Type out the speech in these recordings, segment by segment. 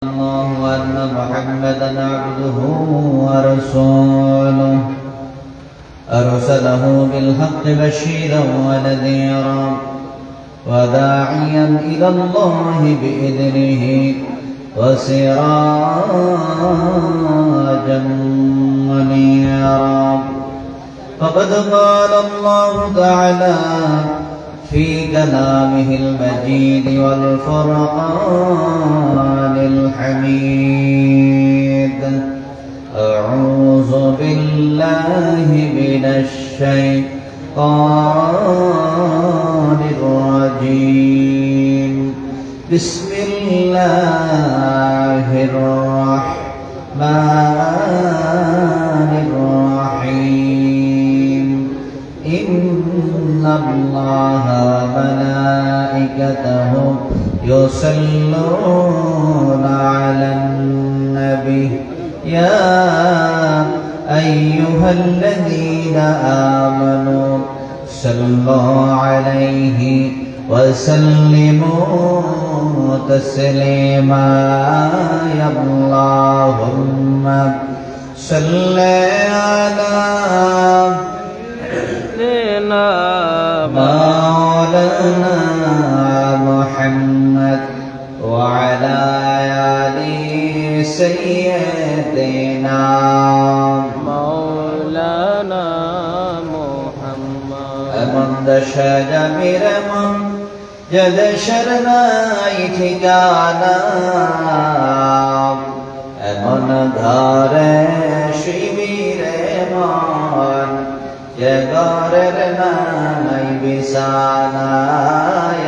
الله أن محمدا عبده ورسوله أرسله بالحق بشيرا ونذيرا وداعيا إلى الله بإذنه وسراجا منيرا فقد قال الله تعالى في كلامه المجيد والفرقان الحميد أعوذ بالله من الشيطان الرجيم بسم الله الرحمن الرحيم إن الله وملائكته يصلون على النبي يا أيها الذين آمنوا صلوا عليه وسلموا تسليما يا اللهم صل على مولانا محمد وعلى آل سيدنا مولانا محمد এমন দশা জামির এমন জদ শরণাই ঠিকানা এমন ঘরে শিবিরে মন যে ঘরের নাই বিছানা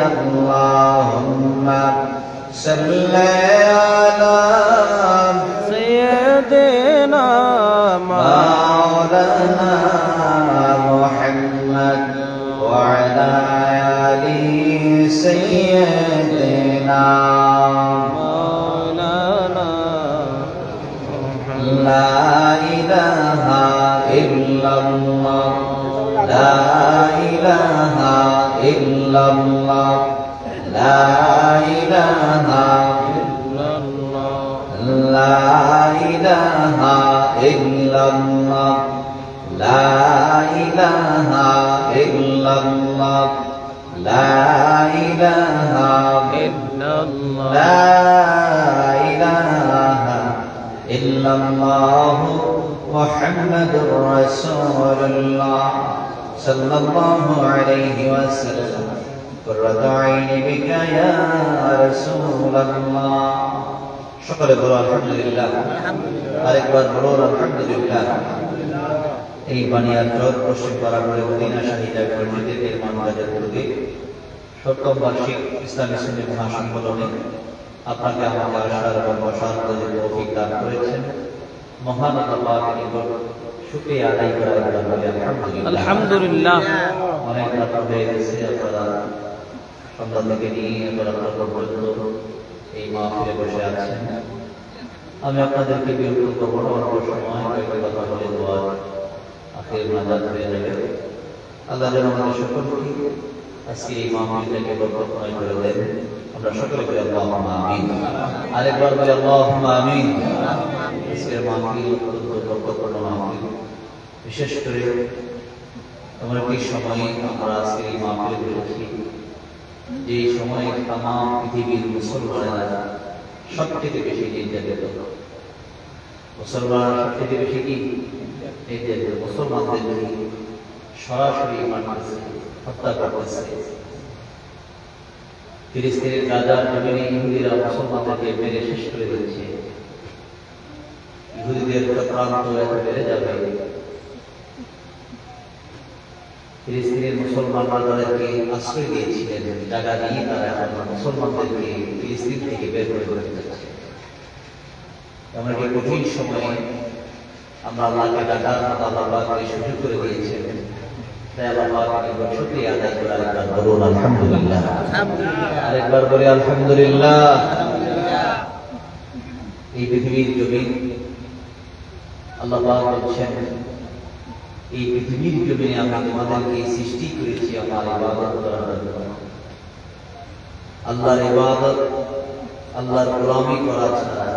আল্লাহুম্মা সাল্লি আলা سيدنا مولانا محمد وعلى آل سيدنا مولانا لا إله إلا الله لا إله إلا الله لا إله إلا الله لا إله إلا الله لا إله إلا الله لا إله إلا الله لا إله إلا الله محمد رسول الله صلى الله عليه وسلم قرة عين بك يا رسول الله شكر بلو الحمد لله আরেকবার বলুন আলহামদুলিল্লাহ এই বানিয়ার রোড পশ্চিম পাড়ার মদিনা শাহিদা মসজিদের মানবাজার পূর্বে ৭ম বার্ষিক ইসলামী সুন্নাত মহাসম্মেলনে আপনাকে আমাকে আসার এবং বসার তৌফিক দান করেছেন মহান আল্লাহ পাকের শুকরিয়া আদায় করার জন্য আলহামদুলিল্লাহ আলহামদুলিল্লাহ অনেক রাত হয়ে গেছে আপনারা সন্ধ্যা থেকে নিয়ে আপনারা পর্যন্ত এই মাহফিলে বসে আছেন আমি আপনাদেরকে বিরক্ত করবো না অল্প সময় কয়েকটি কথা বলে দোয়া আখির নাজাত হয়ে যাবে আল্লাহ যেন আমাদের সকলকে আজকে এই মাহফিলটাকে বরকতময় করে দেন আমরা সকলে বলি আল্লাহুম্মা আমিন আরেকবার বলি আল্লাহুম্মা আমিন আজকের মাহফিল অত্যন্ত বরকতপূর্ণ মাহফিল বিশেষ করে আমরা এই সময়ে আমরা আজকে এই মাহফিলে বসেছি যে সময়ে তামাম পৃথিবীর মুসলমানেরা সবথেকে বেশি নির্যাতিত মুসলমানরা সবথেকে বেশি কি নির্যাতিত মুসলমানদেরকে সরাসরি মারতেছে হত্যা করতেছে ফিলিস্তিনের গাজার জমিনে ইহুদিরা মুসলমানদেরকে মেরে শেষ করে দিচ্ছে ইহুদিদের চক্রান্ত এত বেড়ে যাবে ফিলিস্তিনের মুসলমানরা তাদেরকে আশ্রয় দিয়েছিলেন জায়গা দিয়ে তারা এখন মুসলমানদেরকে ফিলিস্তিন থেকে বের করে দিতে চাচ্ছে আমরা এই কঠিন সময়ে আমরা আল্লাহকে ডাকার আল্লাহ পাককে সুযোগ করে দিয়েছেন তাই আল্লাহ পাকের শুকরিয়া আদায় করে আরেকবার বলুন আলহামদুলিল্লাহ আরেকবার বলি আলহামদুলিল্লাহ এই পৃথিবীর জমিন আল্লাহ পাক বলছেন এই পৃথিবীর জমিনে আমি তোমাদেরকে সৃষ্টি করেছি আমার ইবাদত করার জন্য আল্লাহর ইবাদত আল্লাহর গোলামি করা ছাড়া।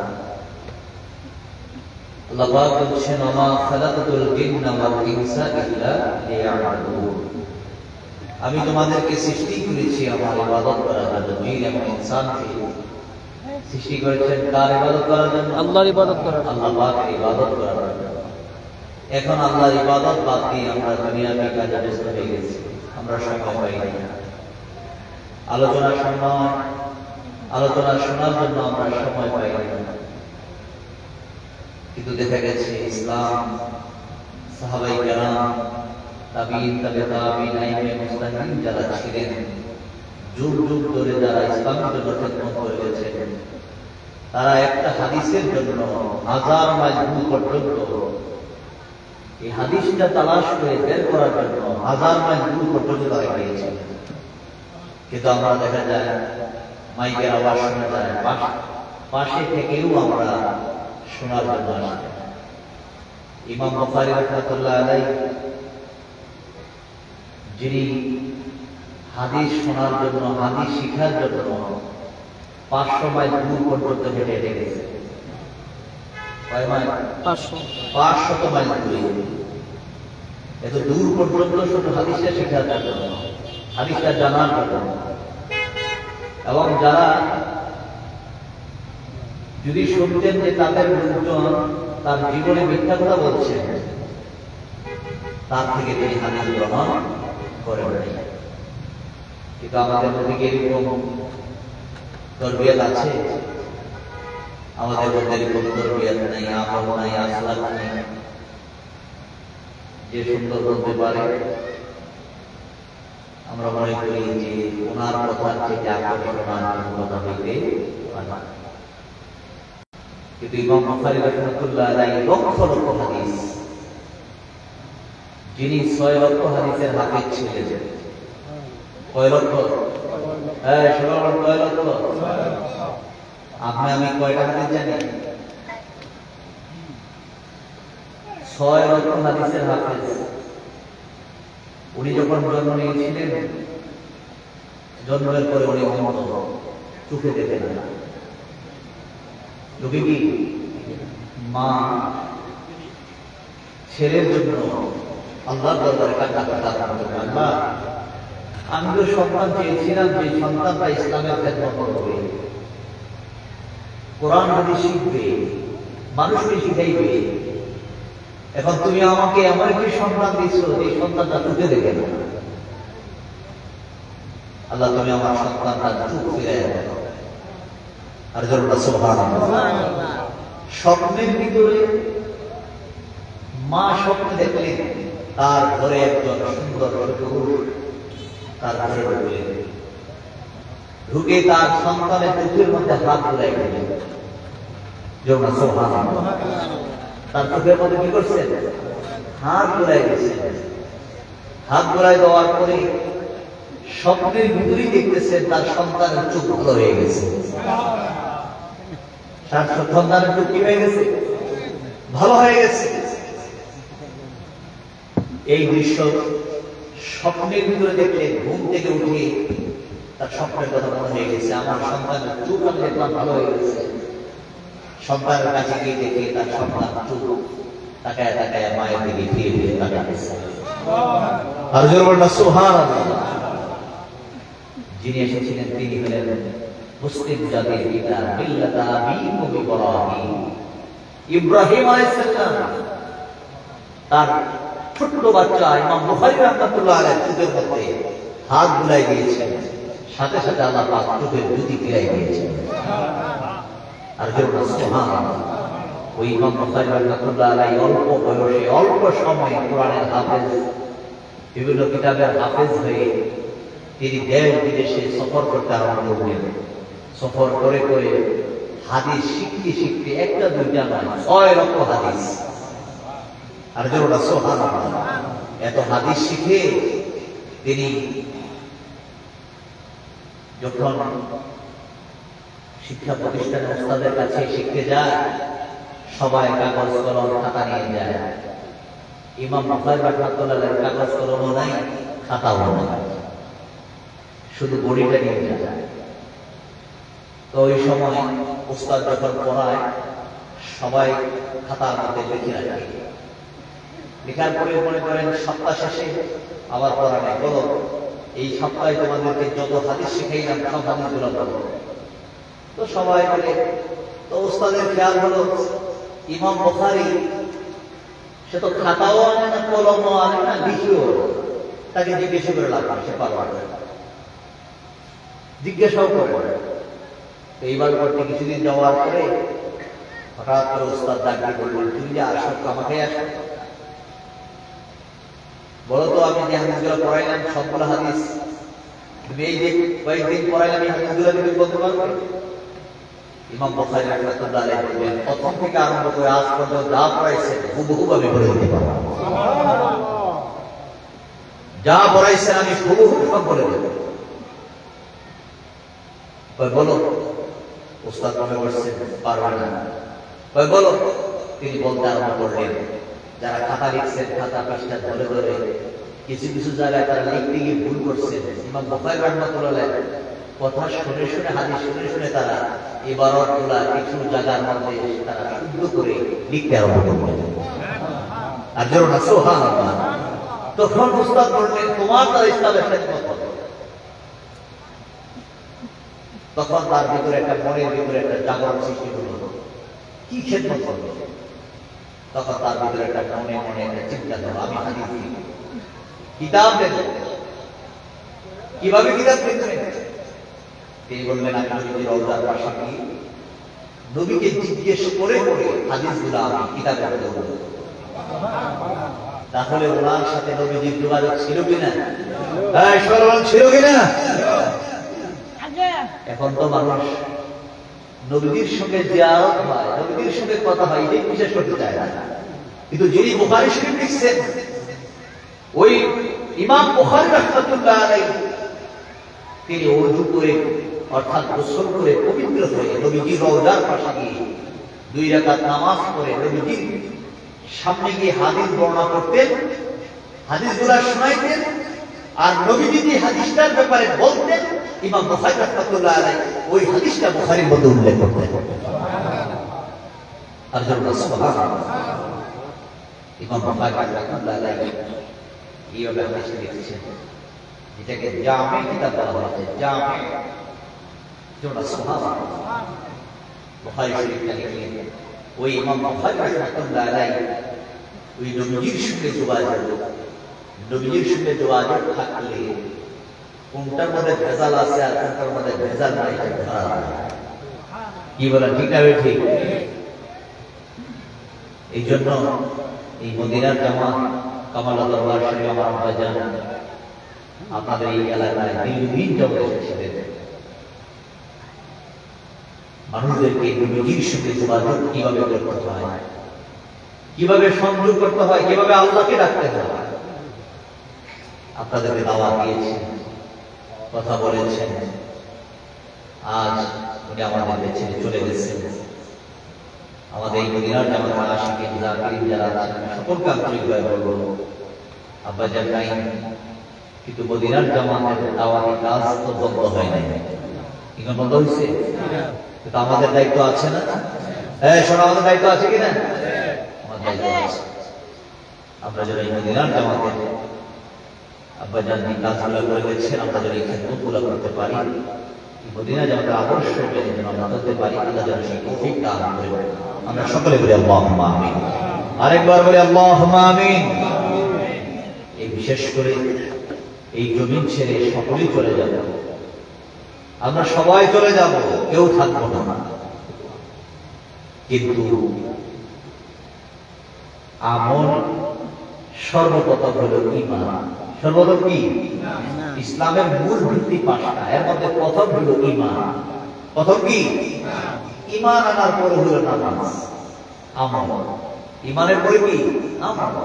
আল্লাহ পাক বলছেন, ওয়া মা খালাকাতুল জিন্না ওয়াল ইনসা ইল্লা লিয়াবুদুন। আমি তোমাদেরকে সৃষ্টি করেছি আমার ইবাদত করার জন্য। জিন এবং ইনসানকে সৃষ্টি করেছেন কার ইবাদত করার জন্য? আল্লাহর ইবাদত করার জন্য। আল্লাহ পাকের ইবাদত করার জন্য। এখন আল্লাহর ইবাদত বাদ দিয়ে আমরা দুনিয়াবি কাজে ব্যস্ত হয়ে গেছি, আমরা সময় পাই না। আলোচনা শোনার জন্য আমরা সময় পাই না। কিন্তু দেখা গেছে ইসলাম, সাহাবায়ে কেরাম, তাবিঈন, তাবে তাবিঈন, আইমে মুজতাহিদিন যারা ছিলেন, যুগ যুগ ধরে যারা ইসলামের জন্য খেদমত করে গেছেন, তারা একটা হাদিসের জন্য হাজার মাইল দূর পর্যন্ত, এই হাদিসটা তালাশ করে বের করার জন্য হাজার মাইল দূর পর্যন্ত তারা গিয়েছেন। কিন্তু আমরা দেখা যায় মাইকের আওয়াজ শোনা যায়, পাশে থেকেও আমরা শোনার জন্য আসি। ইমাম বুখারী রাহমাতুল্লাহ আলাইহি, যিনি হাদিস শোনার জন্য, হাদিস শিখার জন্য 500 মাইল দূর পর্যন্ত হেঁটে হেঁটে গেছে। কয় মাইল? 500 মাইল দূরে। এত দূর পর্যন্ত শুধু হাদিসটা শেখার জন্য, হাদিসটা জানার জন্য। এবং যারা যদি শুনতেন যে তাদের লোকজন তার জীবনে মিথ্যা কথা বলছে, তার থেকে তিনি হাদিস গ্রহণ করেন। কিন্তু আমাদের মধ্যে এরকম তরবিয়ত আছে? আমাদের মধ্যে এরকম তরবিয়ত নাই, আমল নাই, আখলাক নাই। যে সুন্দর বলতে পারে, আমরা মনে করি যে ওনার কথার থেকে আকর্ষণ কথা হইতে পারে। কিন্তু ইমাম বুখারী রাহমাতুল্লাহ আলাইহি লক্ষ লক্ষ হাদিস, যিনি 6 লক্ষ হাদিসের হাফেজ ছিলেন। কয় লক্ষ? কয় লক্ষ? আমি কয়টা হাদিস জানি? 6 লক্ষ হাদিসের হাফেজ। উনি যখন জন্ম নিয়েছিলেন, জন্মের পরে উনি অন্ধ, চোখে দেখেন না। লোকে কি মা ছেলের জন্য আল্লাহর দরবারে কান্নাকাটা করতেন, আল্লাহ আমি তো সন্তান চেয়েছিলাম যে সন্তানটা ইসলামের খেদমত করবে, কোরআন হাদিস শিখবে, মানুষকে শিখাইবে। এখন তুমি আমাকে এমন একটি সন্তান দিচ্ছ যে সন্তানটা চোখে দেখে না। আল্লাহ তুমি আমার সন্তানটা চোখ ফিরাইয়া দাও। আর জোরে সুবহানাল্লাহ। স্বপ্নের ভিতরে মা স্বপ্ন দেখলেন তার ঘরে একজন সুন্দর পুরুষ তার ঘরে ঢুকলেন, ঢুকে তার সন্তানের চোখের মধ্যে হাত বুলাই দিলেন। জোরে সুবহানাল্লাহ। তার চোখের মধ্যে কি করছেন? হাত বুলাই দিয়েছেন। হাত বুলাই দেওয়ার পরে স্বপ্নের ভিতরেই দেখতেছেন তার সন্তানের চোখ ভালো হয়ে গেছে। তার সন্তানের চোখ কি হয়ে গেছে? ভালো হয়ে গেছে। এই দৃশ্য স্বপ্নের ভিতরে দেখলে ঘুম থেকে উঠে তার স্বপ্নের কথা মনে হয়ে গেছে, আমার সন্তানের চোখ আমি দেখলাম ভালো হয়ে গেছে। সন্তানের কাছে গিয়ে দেখে তার সন্তান চোখ তাকায় তাকায় মায়ের দিকে ফিরে ফিরে তাকাচ্ছে। আর জোরে বলুন সুবহানাল্লাহ। যিনি এসেছিলেন তিনি হলেন মুসলিম জাতির পিতা, মিল্লাতা আবিকুম ইব্রাহিম, ইব্রাহিম আলাইহিস সালাম। তার ছোট্ট বাচ্চা ইমাম বুখারী রাহমাতুল্লাহ আলাইহি চোখের মধ্যে হাত বুলাই দিয়েছেন, সাথে সাথে আল্লাহ পাক চোখের জ্যোতি ফিরাই দিয়েছেন। আর জোরে সুবহানাল্লাহ। ওই ইমাম বুখারী রাহমাতুল্লাহ আলাইহি অল্প বয়সে, অল্প সময়ে কোরআনের হাফেজ, বিভিন্ন কিতাবের হাফেজ হয়ে তিনি দেশ বিদেশে সফর করতে আরম্ভ করলেন। সফর করে করে হাদিস শিখতে শিখতে একটা দুইটা নয়, 6 লক্ষ হাদিস। আর জোরে সুবহানাল্লাহ। এত হাদিস শিখে তিনি যখন শিক্ষা প্রতিষ্ঠানে ওস্তাদের কাছে শিখতে যায়, সবাই কাগজ কলম খাতা নিয়ে যায়। ইমাম বুখারী রাহমাতুল্লাহ আলাইহি কাগজ কলমও নাই, খাতাও নাই, শুধু বড়িটা নিয়ে যায়। তো ওই সময় উস্তাদ যখন পড়ায় সবাই খাতার মধ্যে লিখে রাখে, লেখার পরে মনে করেন সপ্তাহ শেষে আবার পড়া নেই, বলো এই সপ্তাহে তোমাদেরকে যত হাদিস শিখাইলাম সব হাদিসগুলো বলো। তো সবাই বলে, তো উস্তাদের খেয়াল হলো ইমাম বুখারী সে তো খাতাও আনে না, কলমও আনে না, লিখিও, তাকে জিজ্ঞেস করে লাভ সে পারবে না, জিজ্ঞাসাও করে। এইবার করতে কিছুদিন যাওয়ার পরে হঠাৎ করে উস্তাদ ডাক বললেন, তুমি যে আসো আমাকে আসো, বলো তো আমি যে হাদিসগুলো পড়াইলাম সবগুলো হাদিস তুমি এই যে কয়েকদিন পড়াইলাম এই হাদিসগুলো তুমি বলতে পারবে? ইমাম বুখারী রাহমাতুল্লাহ আলাইহি বলেন, প্রথম থেকে আরম্ভ করে আজ পর্যন্ত যা পড়াইছেন হুবহু আমি বলে দিতে পারবো, যা পড়াইছেন আমি হুবহু সব বলে দেব। বলো, উস্তাদ মনে করছেন পারবে না, বলো। তিনি বলতে আরম্ভ করলেন, যারা খাতা লিখছেন খাতা পৃষ্ঠা ধরে ধরে কিছু কিছু জায়গায় তারা লিখতে গিয়ে ভুল করছেন, ইমাম বুখারী রাহমাতুল্লাহ আলাইহি কথা শুনে শুনে হাদিস শুনে শুনে তারা ইবারতগুলা কিছু জায়গার মধ্যে তারা শুদ্ধ করে লিখতে আরম্ভ করলেন। আর যেন সুবহানাল্লাহ। তখন উস্তাদ বললেন, তোমার তার ইসলামের খেদমত হবে। তখন তার ভিতরে একটা মনের ভিতরে একটা জাগরণ সৃষ্টি হলো, কি খেদমত করবে? তখন তার ভিতরে একটা মনে মনে একটা চিন্তা হলো, আমি হাদিস লিখব, কিতাব দেব। কিভাবে কিতাব লিখবেন? তিনি বললেন, আমি নবীর রওজার পাশে গিয়ে নবীকে জিজ্ঞেস করে করে হাদিসগুলো আমি কিতাবে দেব। তাহলে ওনার সাথে নবীজির যোগাযোগ ছিল কিনা? হ্যাঁ, স্মরণ ছিল কিনা? এখন তো মানুষ নবীর সঙ্গে জিয়ারত হয়, নবীর সঙ্গে কথা হয়, এই বিশেষ করতে চায় না। কিন্তু যিনি বুখারী শরীফ লিখছেন, ওই ইমাম বুখারী রাহমাতুল্লাহ আলাইহি তিনি ওযু করে অর্থাৎ গোসল করে পবিত্র হয়ে নবীজির রওজার পাশে গিয়ে 2 রাকাত নামাজ পড়ে নবীজির সামনে গিয়ে হাদিস বর্ণনা করতেন, হাদিসগুলো শোনাইতেন, আর নবীজি যে হাদিসটার ব্যাপারে বলতেন ইমাম বুখারী রাহমাতুল্লাহ আলাইহি ওই হাদিসটা বুখারীর মধ্যে উল্লেখ করতেন। আর যারা সুবহানাল্লাহ, ইমাম বুখারী রাহমাতুল্লাহ আলাইহি এইভাবে হাদিস লিখেছেন, এটাকে জামে কিতাব বলা হয়। জামে যারা সুবহানাল্লাহ বুখারী শরীফটা লিখলেন, ওই ইমাম বুখারী রাহমাতুল্লাহ আলাইহি ওই নবীজির সঙ্গে যোগাযোগ, নবীজির সঙ্গে যোগাযোগ থাকলে কোনটার মধ্যে ভেজাল আছে আর কোনটার মধ্যে ভেজাল নাই কি বলেন? ঠিক না? ঠিক। এই জন্য এই মদিনার জামাত কামাল দরবার শরীফ আমার আব্বাজান আপনাদের এই এলাকায় দীর্ঘদিন যাবত এসেছিলেন। মানুষদেরকে নবীজির সঙ্গে যোগাযোগ কিভাবে করতে হয়, কিভাবে সংযোগ করতে হয়, কিভাবে আল্লাহকে ডাকতে হয়, আপনাদেরকে দাওয়াত দিয়েছেন, কথা বলেছেন। আজ উনি আমাদের ছেড়ে চলে গেছেন। আমাদের এই মদিনার জামাতের আশিকিন জাকিরিন যারা আছেন সকলকে আন্তরিকভাবে বলবো, আব্বাজান নাই, কিন্তু মদিনার জামাতের দাওয়াতি কাজ তো বন্ধ হয় নাই। এখন বন্ধ হয়েছে? কিন্তু আমাদের দায়িত্ব আছে না? হ্যাঁ, শোনো, আমাদের দায়িত্ব আছে কিনা? আমাদের দায়িত্ব আছে। আমরা যারা এই মদিনার জামাতের আব্বাজান এই কাজগুলো করে গেছেন, আমরা যারা এই খেদমতগুলো করতে পারি, মদিনা জামাতের আদর্শ যদি আমরা করতে পারি, আল্লাহ যেন সেই তৌফিক দান করেন। আমরা সকলে বলি আল্লাহুম্মা আমিন। আরেকবার বলি আল্লাহুম্মা আমিন। এই বিশেষ করে এই জমিন ছেড়ে সকলেই চলে যাব, আমরা সবাই চলে যাব, কেউ থাকবো না। কিন্তু আমল সর্বপ্রথম হলো ঈমান। সর্বপ্রথম কি? ইসলামের মূল ভিত্তি 5টা, এর মধ্যে প্রথম হলো ঈমান। প্রথম কি? ঈমান আনার পরে হলো নামাজ, আমল। ঈমানের পরে কি? আমল।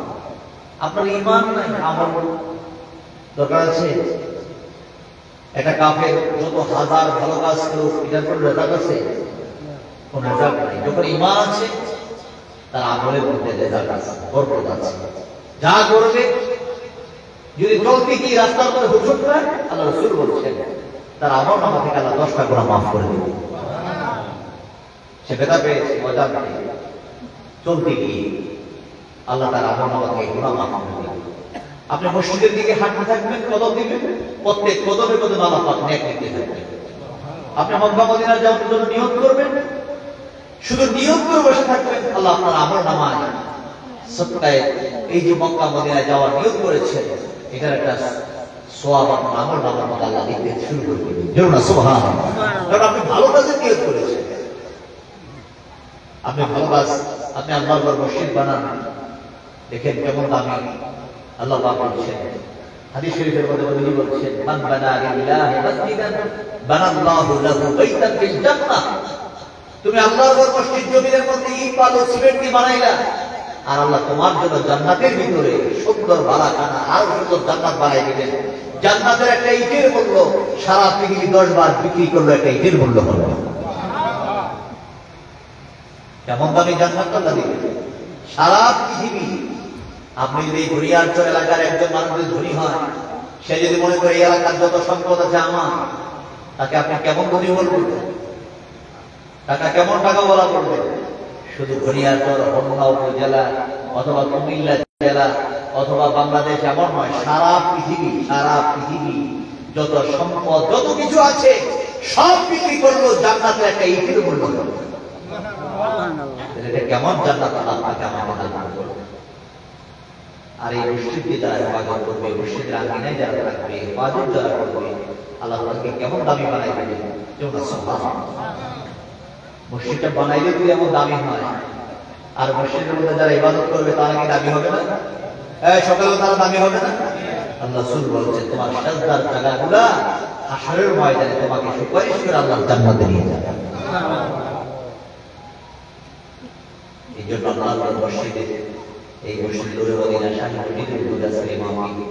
আপনার ঈমান নাই, আমল দরকার আছে। একটা কাফের যত হাজার ভালো কাজ করুক, এটার পর রেজাল্ট আছে? কোন রেজাল্ট নাই। যখন ঈমান আছে তার আমলের মধ্যে রেজাল্ট আছে, বরকত আছে। যা করবে, যদি চলতে গিয়ে রাস্তার মধ্যে হুজুর করে, আল্লাহ রাসূল বলছেন তার আমল নামা থেকে আল্লাহ 10টা গুনাহ মাফ করে দেবে। সে ব্যথা পেয়েছে মজা পেয়ে চলতে গিয়ে আল্লাহ তার আমল নামাকে গুনাহ মাফ করে দিবেন। আপনি মসজিদের দিকে হাঁটতে থাকবেন, কদম দিবেন, প্রত্যেক কদমে কদমে আল্লাহ পাক নেক দিতে থাকবেন। আপনি মক্কা মদিনা যাওয়ার জন্য নিয়ত করবেন, শুধু নিয়ত করে বসে থাকবেন, আল্লাহ আপনার আমল নামায় সপ্তাহে এই যে মক্কা মদিনা যাওয়ার নিয়ত করেছেন এটার একটা সওয়াব আপনার আমল নামার মধ্যে আল্লাহ দিতে শুরু করে দিবেন। যেমন সুবহানাল্লাহ, কারণ আপনি ভালো কাজের নিয়ত করেছেন। আপনি ভালো কাজ, আপনি আল্লাহর ঘর মসজিদ বানান, দেখেন কেমন দামি। আল্লাহ পাক বলছেন হাদিস শরীফের মধ্যে নবী বলছেন মান বানা লিল্লাহি মাসজিদান বানাল্লাহু লাহু বাইতান ফিল জান্নাহ। তুমি আল্লাহর ঘর মসজিদ জমিনের মধ্যে ইট বালু সিমেন্ট দিয়ে বানাইলা, আর আল্লাহ তোমার জন্য জান্নাতের ভিতরে সুন্দর বালাখানা আরো সুন্দর জান্নাত বানাই দিবেন। জান্নাতের একটা ইটের মূল্য সারা পৃথিবী 10 বার বিক্রি করলো একটা ইটের মূল্য হলো। কেমন দামি জান্নাত আল্লাহ দিবেন সারা পৃথিবী। আপনি যদি ঘড়িয়ারচর এলাকার একজন মানুষ যদি ধনী হয়, সে যদি মনে করে এই এলাকার যত সম্পদ আছে আমার, তাকে আপনি কেমন ধনী বলবেন? টাকা কেমন টাকা বলা বলবেন? শুধু ঘড়িয়ারচর হোমনা উপজেলা অথবা কুমিল্লা জেলা অথবা বাংলাদেশ এমন নয়, সারা পৃথিবী যত সম্পদ যত কিছু আছে সব বিক্রি করলো জান্নাতের একটা ইটের মূল্য। কেমন জান্নাত আল্লাহ আপনাকে আমাকে দান করবে। আর এই মসজিদকে যারা হেফাজত করবে, মসজিদের আঙিনায় যারা থাকবে, হেফাজত যারা করবে, আল্লাহ তাকে কেমন দামি বানাই দেবে। মসজিদটা বানাইলে যদি এমন দামি হয়, আর মসজিদের মধ্যে যারা ইবাদত করবে তারা কি দামি হবে না? সকালে তারা দামি হবে না? আল্লাহ রাসূল বলেছেন তোমার সাজদার জায়গাগুলা হাশরের ময়দানে তোমাকে সুপারিশ করে আল্লাহ জান্নাতে নিয়ে যাবে। এই জন্য আল্লাহর মসজিদে এই মসজিদের মদিনা শাহী মসজিদের উদ্যোগে আছে ইমামকে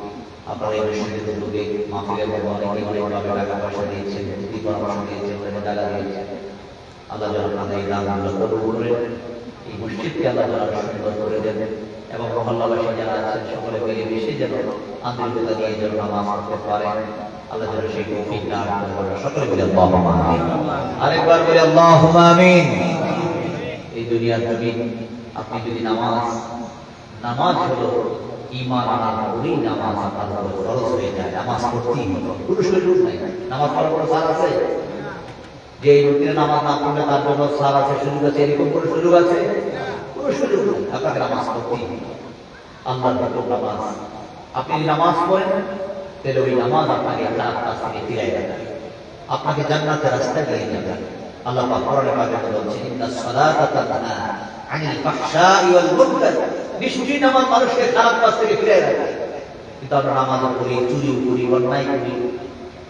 আপনারা এই মসজিদের উদ্যোগে মাহফিলের মধ্যে অনেক টাকা পয়সা দিয়েছেন, যদি পরামর্শ দিয়েছেন, টাকা দিয়েছেন। আল্লাহ যেন আপনাদের এই দানগুলো কবুল করেন, এই মসজিদকে আল্লাহ যেন সুন্দর করে দেন, এবং মহল্লাবাসী যারা আছেন সকলে মিলে মিশে যেন আন্তরিকতা নিয়ে যেন নামাজ পড়তে পারেন। আল্লাহ যেন সেই তৌফিক দান করেন। সকলে বলি আল্লাহুম্মা আমিন। আরেকবার বলি আল্লাহুম্মা আমিন। এই দুনিয়ার জমিন আপনি যদি নামাজ হলো ঈমান আনার পরেই নামাজ আপনার উপর ফরজ হয়ে যায়, নামাজ পড়তেই হলো। কোনো সুযোগ নাই, নামাজ পড়ার কোনো ছাড় আছে? যে এই রুটিনে নামাজ না পড়লে তার জন্য ছাড় আছে, সুযোগ আছে, এরকম কোনো সুযোগ আছে? কোনো সুযোগ নেই। আপনাকে নামাজ পড়তেই হবে, আল্লাহর হুকুম নামাজ। আপনি যদি নামাজ পড়েন তাহলে ওই নামাজ আপনাকে খারাপ কাজ থেকে ফিরাই দেবে, আপনাকে জান্নাতের রাস্তায় নিয়ে যাবে। আল্লাহ পাক কোরআনে পাকে বলেছেন ইন্নাস সালাতা তানহা আনিল ফাহশাই ওয়াল মুনকার। নিশ্চয়ই নামাজ মানুষকে খারাপ কাজ থেকে ফিরিয়ে রাখে। কিন্তু আমরা নামাজ পড়ি, চুরি করি, অন্যায় করি,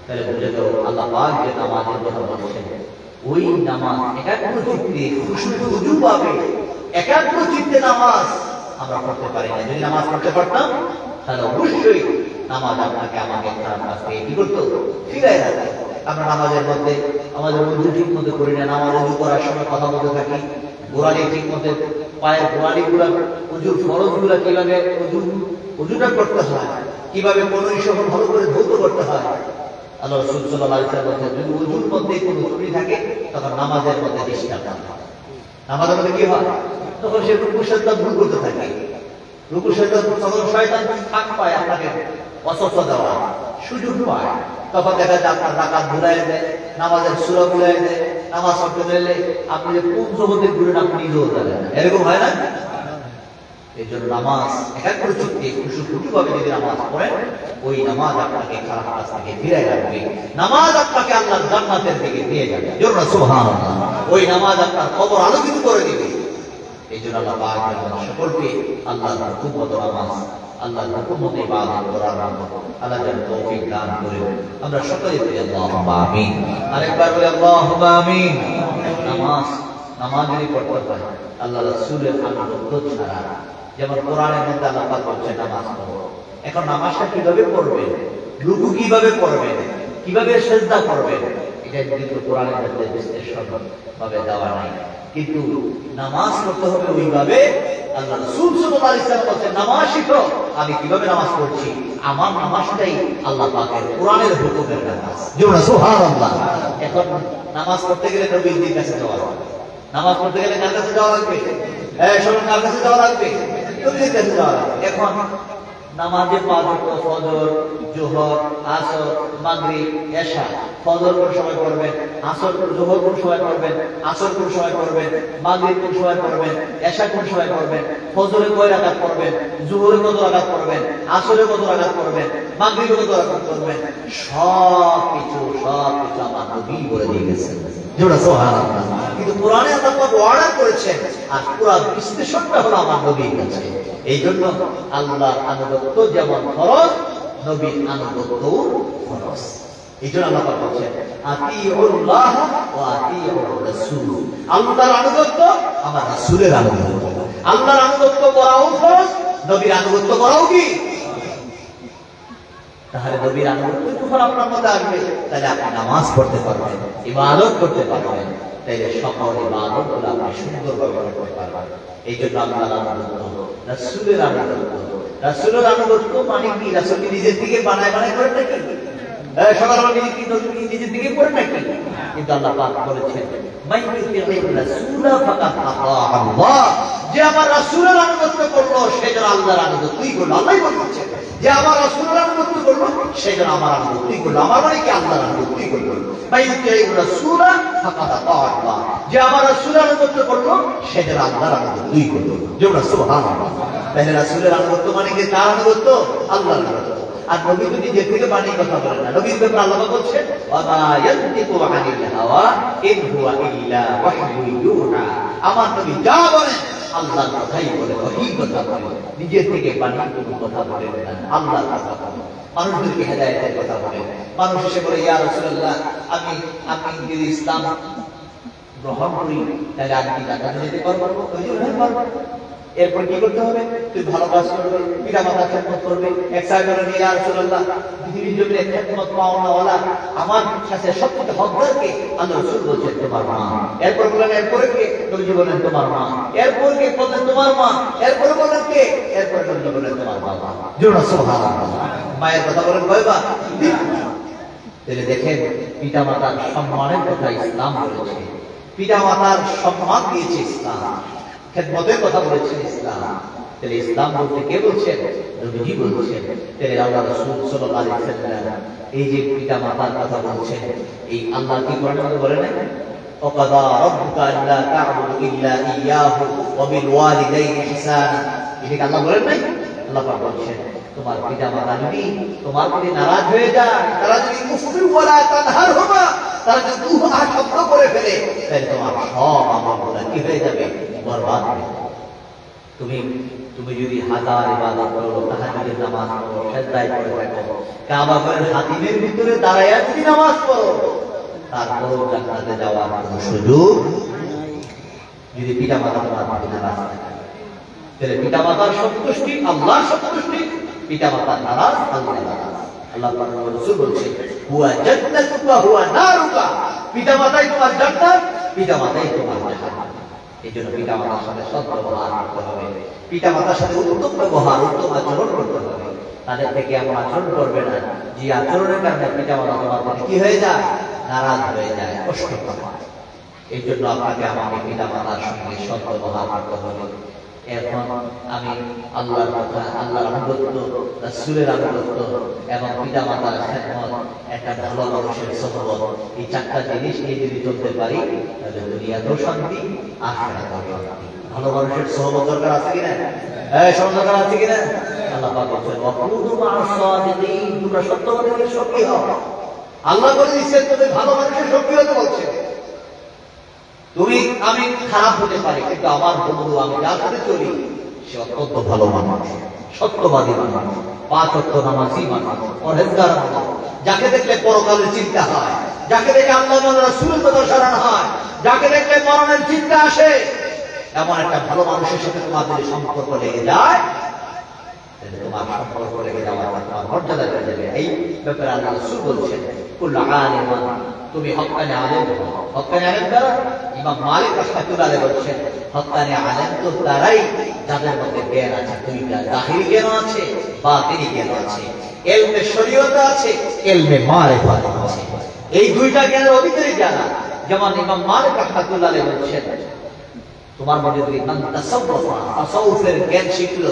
তাহলে বুঝে যাও আল্লাহ পাক যে নামাজের কথা বলছেন ওই নামাজ একাগ্র চিত্তে খুশু পাবে। একাগ্র চিত্তে নামাজ আমরা পড়তে পারি না। যদি নামাজ পড়তে পারতাম তাহলে অবশ্যই নামাজ আপনাকে আমাকে খারাপ কাজ থেকে কি করতো? ফিরিয়ে রাখে। আমরা নামাজের মধ্যে আমাদের উযু ঠিক মতো করি না, নামাজ উযু করার সময় কথা বলতে থাকি, গোড়ালি ঠিক মতো পায়ের গোড়ালিগুলা উযুর ফরজগুলা কিভাবে উযুটা করতে হয়, কিভাবে কোনই সময় ভালো করে ধৌত করতে হয়। আল্লাহ রাসূল সাল্লাল্লাহু আলাইহি ওয়াসাল্লাম বলেছেন যদি উযুর মধ্যে কোনো ত্রুটি থাকে তখন নামাজের মধ্যে ডিস্টার্ব হয়। নামাজের মধ্যে কি হয়? তখন সে রুকু সাজদা ভুল করতে থাকে। রুকু সাজদা তখন শয়তান ফাঁক পায়, আপনাকে ওয়াসওয়াসা দেওয়া সুযোগ পায়। তখন দেখা যায় আপনার রাকাত ভুলাই দেয়, নামাজের সূরা ভুলাই দেয়, নামাজ পড়তে গেলে আপনি যে কোন জগতে ঘুরেন আপনি নিজেও জানেন না। এরকম হয় না? এই জন্য নামাজ একাগ্র চিত্তে খুশুখুশুভাবে যদি নামাজ পড়েন ওই নামাজ আপনাকে খারাপ কাজ থেকে ফিরিয়ে রাখবে। নামাজ আপনাকে আল্লাহর জান্নাতের দিকে নিয়ে যাবে। জোরে সুবহানাল্লাহ। ওই নামাজ আপনার কবর আলোকিত করে দিবে। এই জন্য আল্লাহ পাক যেন সকলকে আল্লাহর হুকুম মতো নামাজ, আল্লাহর হুকুম মতো ইবাদত করার আল্লাহ যেন তৌফিক দান করেন। আমরা সকলে বলি আল্লাহুম্মা আমিন। আরেকবার বলি আল্লাহুম্মা আমিন। নামাজ যদি পড়তে হয় আল্লাহ রাসূলের আনুগত্য ছাড়া, যেমন কোরআনের মধ্যে আল্লাহ পাক বলেছেন নামাজ পড়ো। এখন নামাজটা কিভাবে পড়বেন, রুকু কিভাবে করবেন, কিভাবে সিজদা করবেন, এটা কিন্তু কোরআনের মধ্যে বিশ্লেষণভাবে দেওয়া নাই। কিন্তু নামাজ পড়তে হবে ওইভাবে আল্লাহ রাসূল সাল্লাল্লাহু আলাইহি ওয়াসাল্লাম বলেছেন নামাজ শিখো। আমি কিভাবে নামাজ পড়ছি? আমার নামাজটাই আল্লাহ পাকের কোরআনের হুকুমের নামাজ। জোরে সুবহানাল্লাহ। এখন নামাজ পড়তে গেলে নবীর কাছে যাওয়া হয়, নামাজ পড়তে গেলে কার কাছে যাওয়া লাগবে? শোনেন, কার কাছে যাওয়া লাগবে? নবীর কাছে যাওয়া লাগবে। এখন নামাজে 5 ওয়াক্ত ফজর, জোহর, আসর, মাগরিব, এশা। ফজর কোন সময় পড়বেন, আসর জোহর কোন সময় পড়বেন, আসর কোন সময় পড়বেন, মাগরিব কোন সময় পড়বেন, এশা কোন সময় পড়বেন, ফজরে কয় রাকাত পড়বেন, জোহরে কত রাকাত পড়বেন, আসরে কত রাকাত পড়বেন, মাগরিবে কত রাকাত পড়বেন, সবকিছু আমার নবী বলে দিয়ে গেছেন। জোড়া সুবহানাল্লাহ। কিন্তু কোরআনে আল্লাহ পাক ওয়াদা করেছেন, আর পুরো বিশ্লেষণটা হলো আমার নবীর কাছে। এই জন্য আল্লাহর আনুগত্য যেমন ফরজ, নবীর আনুগত্যও ফরজ। এই জন্য আল্লাহ পাক বলেন আতিউল্লাহ ওয়া আতিউর রাসূল। আল্লাহর আনুগত্য, আমার রাসূলের আনুগত্য। আল্লাহর আনুগত্য করাও ফরজ, নবীর আনুগত্য করাও কি? তাহলে নবীর আনুগত্য যখন আপনার মধ্যে আসবে, তাহলে আপনি নামাজ পড়তে পারবেন, ইবাদত করতে পারবেন, তাইলে সকল ইবাদতগুলো আপনি সুন্দরভাবে করতে পারবেন। এই জন্য আল্লাহর আনুগত্য, রাসূলের আনুগত্য। রাসূলের আনুগত্য মানে কি? রাসূল কি নিজের থেকে বানায় করেন নাকি? সকালবেলা নিজের থেকে করেন নাকি? কিন্তু আল্লাহ পাক বলেছেন যে আমার রাসূলের আনুগত্য করলো সে যেন আল্লাহর আনুগত্যই করলো। আল্লাহই বলছেন যে আমার রাসূলের আনুগত্য করলো সে যেন আমার আনুগত্যই করলো। আমার মানে কি? আল্লাহর আনুগত্যই করলো। যে আমার রাসূলের আনুগত্য করলো সে যেন আল্লাহর আনুগত্যই করলো। যেমন সুবহানাল্লাহ। তাহলে রাসূলের আনুগত্য মানে কি? তার আনুগত্য, আল্লাহর আনুগত্য। আর নবী তো নিজে থেকে বানিয়ে কথা বলেন না। নবীর ব্যাপারে আল্লাহ বলছেন ওয়ামা ইয়ানতিকু আনিল হাওয়া ইন হুয়া ইল্লা ওয়াহয়ুন ইউহা। আমার নবী যা বলেন আল্লাহর কথাই বলে, ওহী কথা বলে, নিজে থেকে বানিয়ে কোনো কথা বলেন না, আল্লাহর কথা বলে। মানুষদেরকে হেদায়েতের কথা বলে। মানুষ এসে বলে ইয়া রাসূলুল্লাহ আমি যদি ইসলাম গ্রহণ করি তাহলে আমি কি জান্নাতে যেতে পারবো? এরপর কি করতে হবে? তুই ভালো কাজ করবে, পিতা মাতার খেদমত করবে। এক সাহাবী ইয়া রাসূলুল্লাহ পৃথিবীর জমিনে খেদমত পাওয়াওয়ালা আমার কাছে সবচেয়ে হকদারকে? আল্লাহ রাসূল বলেন তোমার মা। এরপর বলেন এরপরে কে? নবীজি বলেন তোমার মা। এরপর কে? বলেন তোমার মা। এরপর বলেন কে? এরপর নবীজি বলেন তোমার বাবা। জোরে সুবহানাল্লাহ। মায়ের কথা বলেন কয়বার? তাহলে দেখেন পিতা মাতার সম্মানের কথা ইসলাম বলেছে। পিতা মাতার সম্মান দিয়েছে ইসলাম, খেদমতের কথা বলেছেন ইসলাম। তাহলে ইসলাম বলতে কে বলছেন? নবীজি বলছেন। তাহলে আল্লাহ রাসূল সাল্লাল্লাহু আলাইহি ওয়াসাল্লাম এই যে পিতা মাতার কথা বলছেন, এই আল্লাহ কি কোরআনে বলে না ওয়াকাদা রাব্বুকা আল্লা তা'বুদু ইল্লা ইয়্যাহু ওয়া বিল ওয়ালিদাইনি ইহসানা। এটা আল্লাহ বলেন নাই? আল্লাহ পাক বলছেন তোমার পিতা মাতা যদি তোমার প্রতি নারাজ হয়ে যায়, তারা যদি কুফরি ওয়ালা তানহারহুমা, তারা যদি উহা শব্দ করে ফেলে, তাহলে তোমার সব আমলগুলো কি হয়ে যাবে? বরবাদ হয়ে যাবে। তুমি যদি হাজার ইবাদত করো, তাহাজ্জুদের নামাজ পড়ো, সিজদায় পড়ে থাকো, কাবা ঘরের হাতিমের ভিতরে দাঁড়ায়া যদি নামাজ পড়ো, তারপরও জান্নাতে যাওয়ার কোনো সুযোগ যদি পিতা মাতা তোমার প্রতি নারাজ থাকে। তাহলে পিতা মাতার সন্তুষ্টি আল্লাহর সন্তুষ্টি, পিতা মাতার নারাজ আল্লাহর নারাজ। আল্লাহ পাক রাসূল বলেছেন হুয়া জান্নাতুকা হুয়া নারুকা। পিতা মাতাই তোমার জান্নাত, পিতা মাতাই তোমার জাহান্নাম। এইজন্য পিতা মাতার সাথে সৎ ব্যবহার করতে হবে, পিতা মাতার সাথে উত্তম ব্যবহার, উত্তম আচরণ করতে হবে। তাদের থেকে এমন আচরণ করবে না যে আচরণের কারণে পিতা মাতা তোমার প্রতি কি হয়ে যায়? নারাজ হয়ে যায়, কষ্ট পায়। এই জন্য আপনাকে আমাকে পিতা মাতার সঙ্গে সৎ ব্যবহার করতে হবে। এখন আমি আল্লাহর কথা, আল্লাহর আনুগত্য, রাসূলের আনুগত্য এবং পিতা মাতার খেদমত, একটা ভালো মানুষের সুহবত, এই চারটা জিনিস নিয়ে যদি চলতে পারি তাহলে দুনিয়াতেও শান্তি, আখিরাতেও শান্তি। ভালো মানুষের সুহবত দরকার আছে কিনা? সব দরকার আছে কিনা? আল্লাহ পাক বলেন ওয়াকুনু মা'আস সাদিকিন, তোমরা সত্যবাদীদের সঙ্গী হও। আল্লাহ বলে দিয়েছেন তুমি ভালো মানুষের সঙ্গী হতে বলছেন। আমি খারাপ হতে পারি, কিন্তু আমার বন্ধু আমি যার সাথে চলি সে অত্যন্ত ভালো মানুষ, সত্যবাদী মানুষ, 5 ওয়াক্ত নামাজি মানুষ, পরহেজগার মানুষ, যাকে দেখলে পরকালের চিন্তা হয়, যাকে দেখে আল্লাহ এবং রাসূলের কথা স্মরণ হয়, যাকে দেখলে মরণের চিন্তা আসে, এমন একটা ভালো মানুষের সাথে তোমাদের সম্পর্ক লেগে যায়, তোমার সম্পর্ক লেগে যাওয়ার তোমার মর্যাদা বেড়ে যাবে। এই ব্যাপারে আল্লাহ রাসূল বলছেন কুল্লু আলিমান, তুমি হক্কানি আলেম হও। হক্কানি আলেম কারা? ইমাম মালিক রাহমাতুল্লাহ আলাইহি বলেছেন হক্কানি আলেম তো তারাই যাদের মধ্যে জ্ঞান আছে দুইটা, জাহিরি জ্ঞান আছে, বাতিনি জ্ঞান আছে, ইলমে শরীয়ত আছে, ইলমে মারিফাত আছে। এই দুইটা জ্ঞানের অধিকারী যারা, যেমন ইমাম মালিক রাহমাতুল্লাহ আলাইহি বলেছেন তোমার মধ্যে যদি তাসাউফের জ্ঞান শিখলো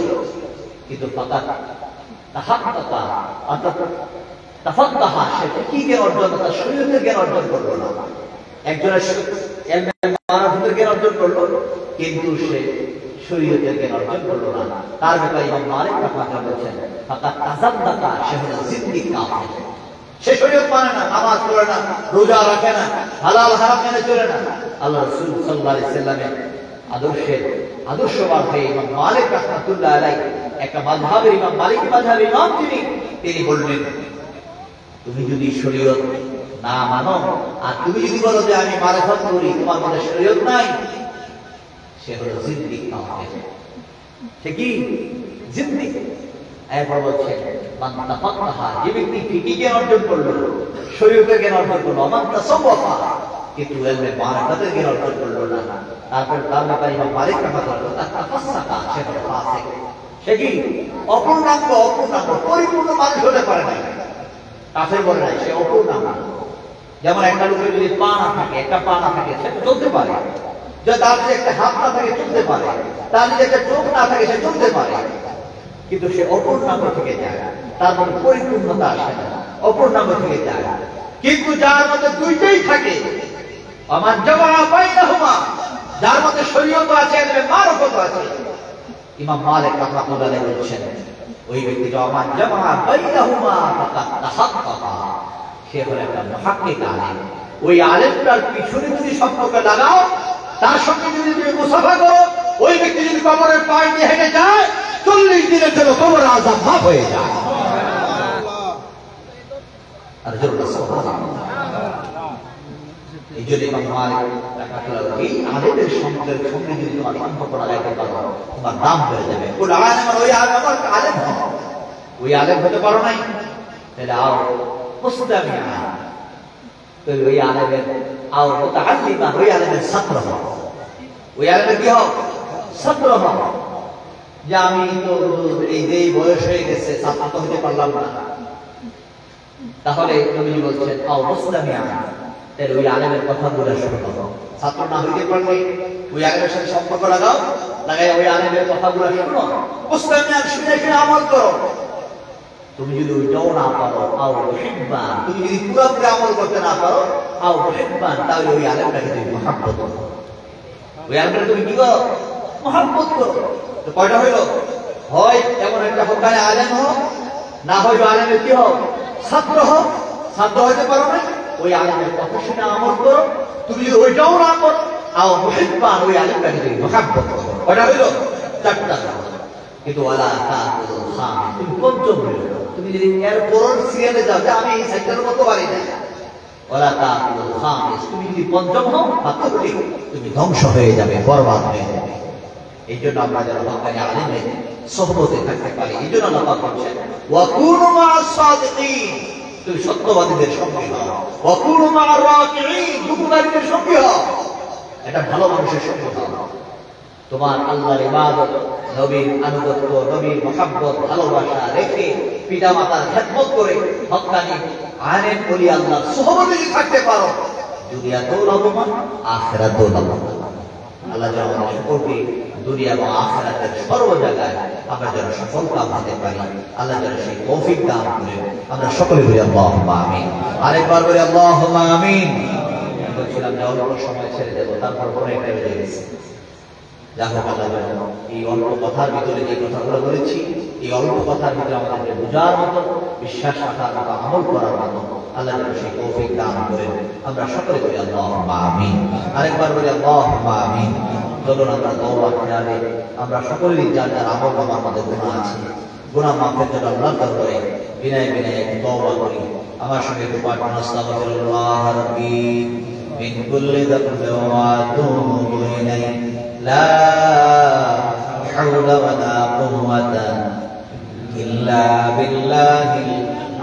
কিন্তু ফাকাত তাহাক্কাকা অর্থাৎ তাফাক্কাহা সে ফিকহি জ্ঞান অর্জন তার শরীয়তের জ্ঞান অর্জন করলো না। একজনের মারাফতের জ্ঞান অর্জন করলো কিন্তু সে শরীয়তের জ্ঞান অর্জন করলো না। তার ব্যাপারে ইমাম মালিক রাহমাতুল্লাহ বলেছেন ফাকাত তাযাব্বাকা সে হলো জিন্দিক কাফির। সে শরীয়ত মানে না, নামাজ পড়ে না, রোজা রাখে না, হালাল হারাম মেনে চলে না। আল্লাহ রাসূল সাল্লাল্লাহু আলাইহি সাল্লামের আদর্শবাদ হয়ে ইমাম মালিক রাহমাতুল্লাহ আলাইহি একটা মাযহাবের ইমাম মালিক মাযহাবের ইমাম তিনি বললেন তুমি যদি শরীয়ত না মানো আর তুমি যদি বলো যে আমি মারিফত করি তোমার মধ্যে শরীয়ত নাই, সে হলো জিন্দিক কাফের। সে কি জিন্দিক? এরপর বলছেন মান তাফাক্কাহা যে ব্যক্তি ফিকহি জ্ঞান অর্জন করলো, শরীয়তের জ্ঞান অর্জন করলো, মান তাসাওয়াফা কিন্তু ইলমে মারিফতের জ্ঞান অর্জন করলো না। তারপর তার ব্যাপারে ইমাম মালিক রাহমাতুল্লাহ তাফাসসাকা সে হলো ফাসিক। সে কি অপূর্ণাঙ্গ পরিপূর্ণ মানুষ হতে পারে না, কাফের বলে নাই, সে অপূর্ণাঙ্গ। যেমন একটা লোকের যদি পা না থাকে, একটা পা না থাকে সে চলতে পারে, যে তার যদি একটা হাত না থাকে চলতে পারে, তার যদি একটা চোখ না থাকে সে চলতে পারে, কিন্তু সে অপূর্ণাঙ্গ থেকে যায়, তার মধ্যে পরিপূর্ণতা আসে না, অপূর্ণাঙ্গ থেকে যায়। কিন্তু যার মধ্যে দুইটাই থাকে, আমার জামা বাইনাহুমা, যার মধ্যে শরীয়ত আছে এবং মারফত আছে, ইমাম মালিক রাহমাতুল্লাহ আলাইহি বলেছেন ওই ব্যক্তি আমার জামা বাইনাহুমা ফাকাত তাহাক্কাকা সে হলো একটা মুহাক্কিক আলেম। ওই আলেমটার পিছনে যদি সম্পর্ক লাগাও, তার সঙ্গে যদি তুমি মুসাফা করো, ওই ব্যক্তি যদি কবরের পাশ দিয়ে হেঁটে যায় 40 দিনের জন্য কবর আযাব মাফ হয়ে যায়। আর জোরে সুবহানাল্লাহ। এই জন্য ইমাম মালিক রাহমাতুল্লাহ এই আলেমের সঙ্গে যদি তোমার সম্পর্ক লাগাইতে পারো, তোমার নাম বেড়ে যাবে। ওই আলেম আমার আলেম হয়, ওই আলেম হতে পারো নাই, তাহলে আও মুস্তামিয়া, তাহলে ওই আলেমের আও মুতাআল্লিমা, ওই আলেমের ছাত্র হও। ওই আলেমের কি হও? ছাত্র হও। যে আমি তো এই যে বয়স হয়ে গেছে, ছাত্র তো হতে পারলাম না, তাহলে নবী বলছেন আও মুস্তামিয়া, তাহলে ওই আলেমের কথাগুলো শোনো। ছাত্র না হইতে পারলে ওই আলেমের সাথে সম্পর্ক লাগাও, লাগাই ওই আলেমের কথাগুলো শোনো, মুস্তামিয়া শুনে শুনে আমল করো। তুমি যদি ওইটাও না পারো, আও মুহিব্বান, তুমি যদি পুরোপুরি আমল করতে না পারো, আও মুহিব্বান, তাহলে ওই আলেমটাকে তুমি মহব্বত করো। ওই আলেমটাকে তুমি কি করো? মহব্বত করো। তো কয়টা হইল? হয় এমন একটা হকায় আলেম হও, না হয় আলেমের কি হও? ছাত্র হও। ছাত্র হইতে পারো না, ওই আলেমের কথা শুনে আমল করো। তুমি যদি ওইটাও না করো, আও মুহিব্বান, ওই আলেমটাকে তুমি মহব্বত করো। কয়টা হইল? চারটা। কিন্তু ওয়ালা তাকুল খামিস, তুমি পঞ্চম হইল। তুমি যদি এর পরের সিরিয়ালে যাও যে আমি এই সাইকেলের মতো পারি না, ওয়ালা তাকুল খামিস, তুমি যদি পঞ্চম হও ফাতুহলি, তুমি ধ্বংস হয়ে যাবে, বরবাদ হয়ে যাবে। এই জন্য আমরা যারা হক্কানি আলেমের সোহবতে থাকতে পারি, এই জন্য আল্লাহ পাক বলেন ওয়া কুনু মা'আস সাদিকিন, তুমি সত্যবাদীদের সঙ্গে হও। ওয়া কুনু মা'আর রাকিঈন, রুকুদারীদের সঙ্গে হও। এটা ভালো মানুষের সঙ্গে হও। তোমার আল্লাহর ইবাদত, নবীর আনুগত্য, নবীর মহব্বত, ভালোবাসা রেখে পিতা মাতার খেদমত করে হক্কানি আলেম ওলি আল্লাহর সোহবতে যদি থাকতে পারো, দুনিয়াতেও লাভবান, আখিরাতেও লাভবান। আল্লাহ যেন আমাদের সকলকে দুনিয়া এবং আখিরাতের সর্ব জায়গায় আমরা যেন সফলতা পেতে পারি, আল্লাহ যেন সেই তৌফিক দান করেন। আমরা সকলে বলি আল্লাহুম্মা আমিন। আরেকবার বলি আল্লাহুম্মা আমিন। বলছিলাম যে অল্প সময় ছেড়ে দেবো, তারপর অনেক বেড়ে গেছে। যাই হোক, আল্লাহ যেন এই অল্প কথার ভিতরে যে কথাগুলো বলেছি, এই অল্প কথার ভিতরে আমাদেরকে বোঝার মতো, বিশ্বাস রাখার মতো, আমল করার মতো আল্লাহ যেন সেই তৌফিক দান করেন। আমরা সকলে বলি আল্লাহুম্মা আমিন। আরেকবার বলি আল্লাহুম্মা আমিন। চলুন আমরা তওবা করে আমরা সকলেই যার যার আমল নামার মধ্যে গুনাহ আছে, গুনাহ মাফের জন্য আল্লাহর দরবারে বিনয় বিনয় তওবা করি। আমার সঙ্গে পাঠ করুন আস্তাগফিরুল্লাহ রাব্বি মিন কুল্লি যামবিন ওয়া আতুবু ইলাইহি লা হাওলা ওয়ালা কুওয়াতা ইল্লা বিল্লাহিল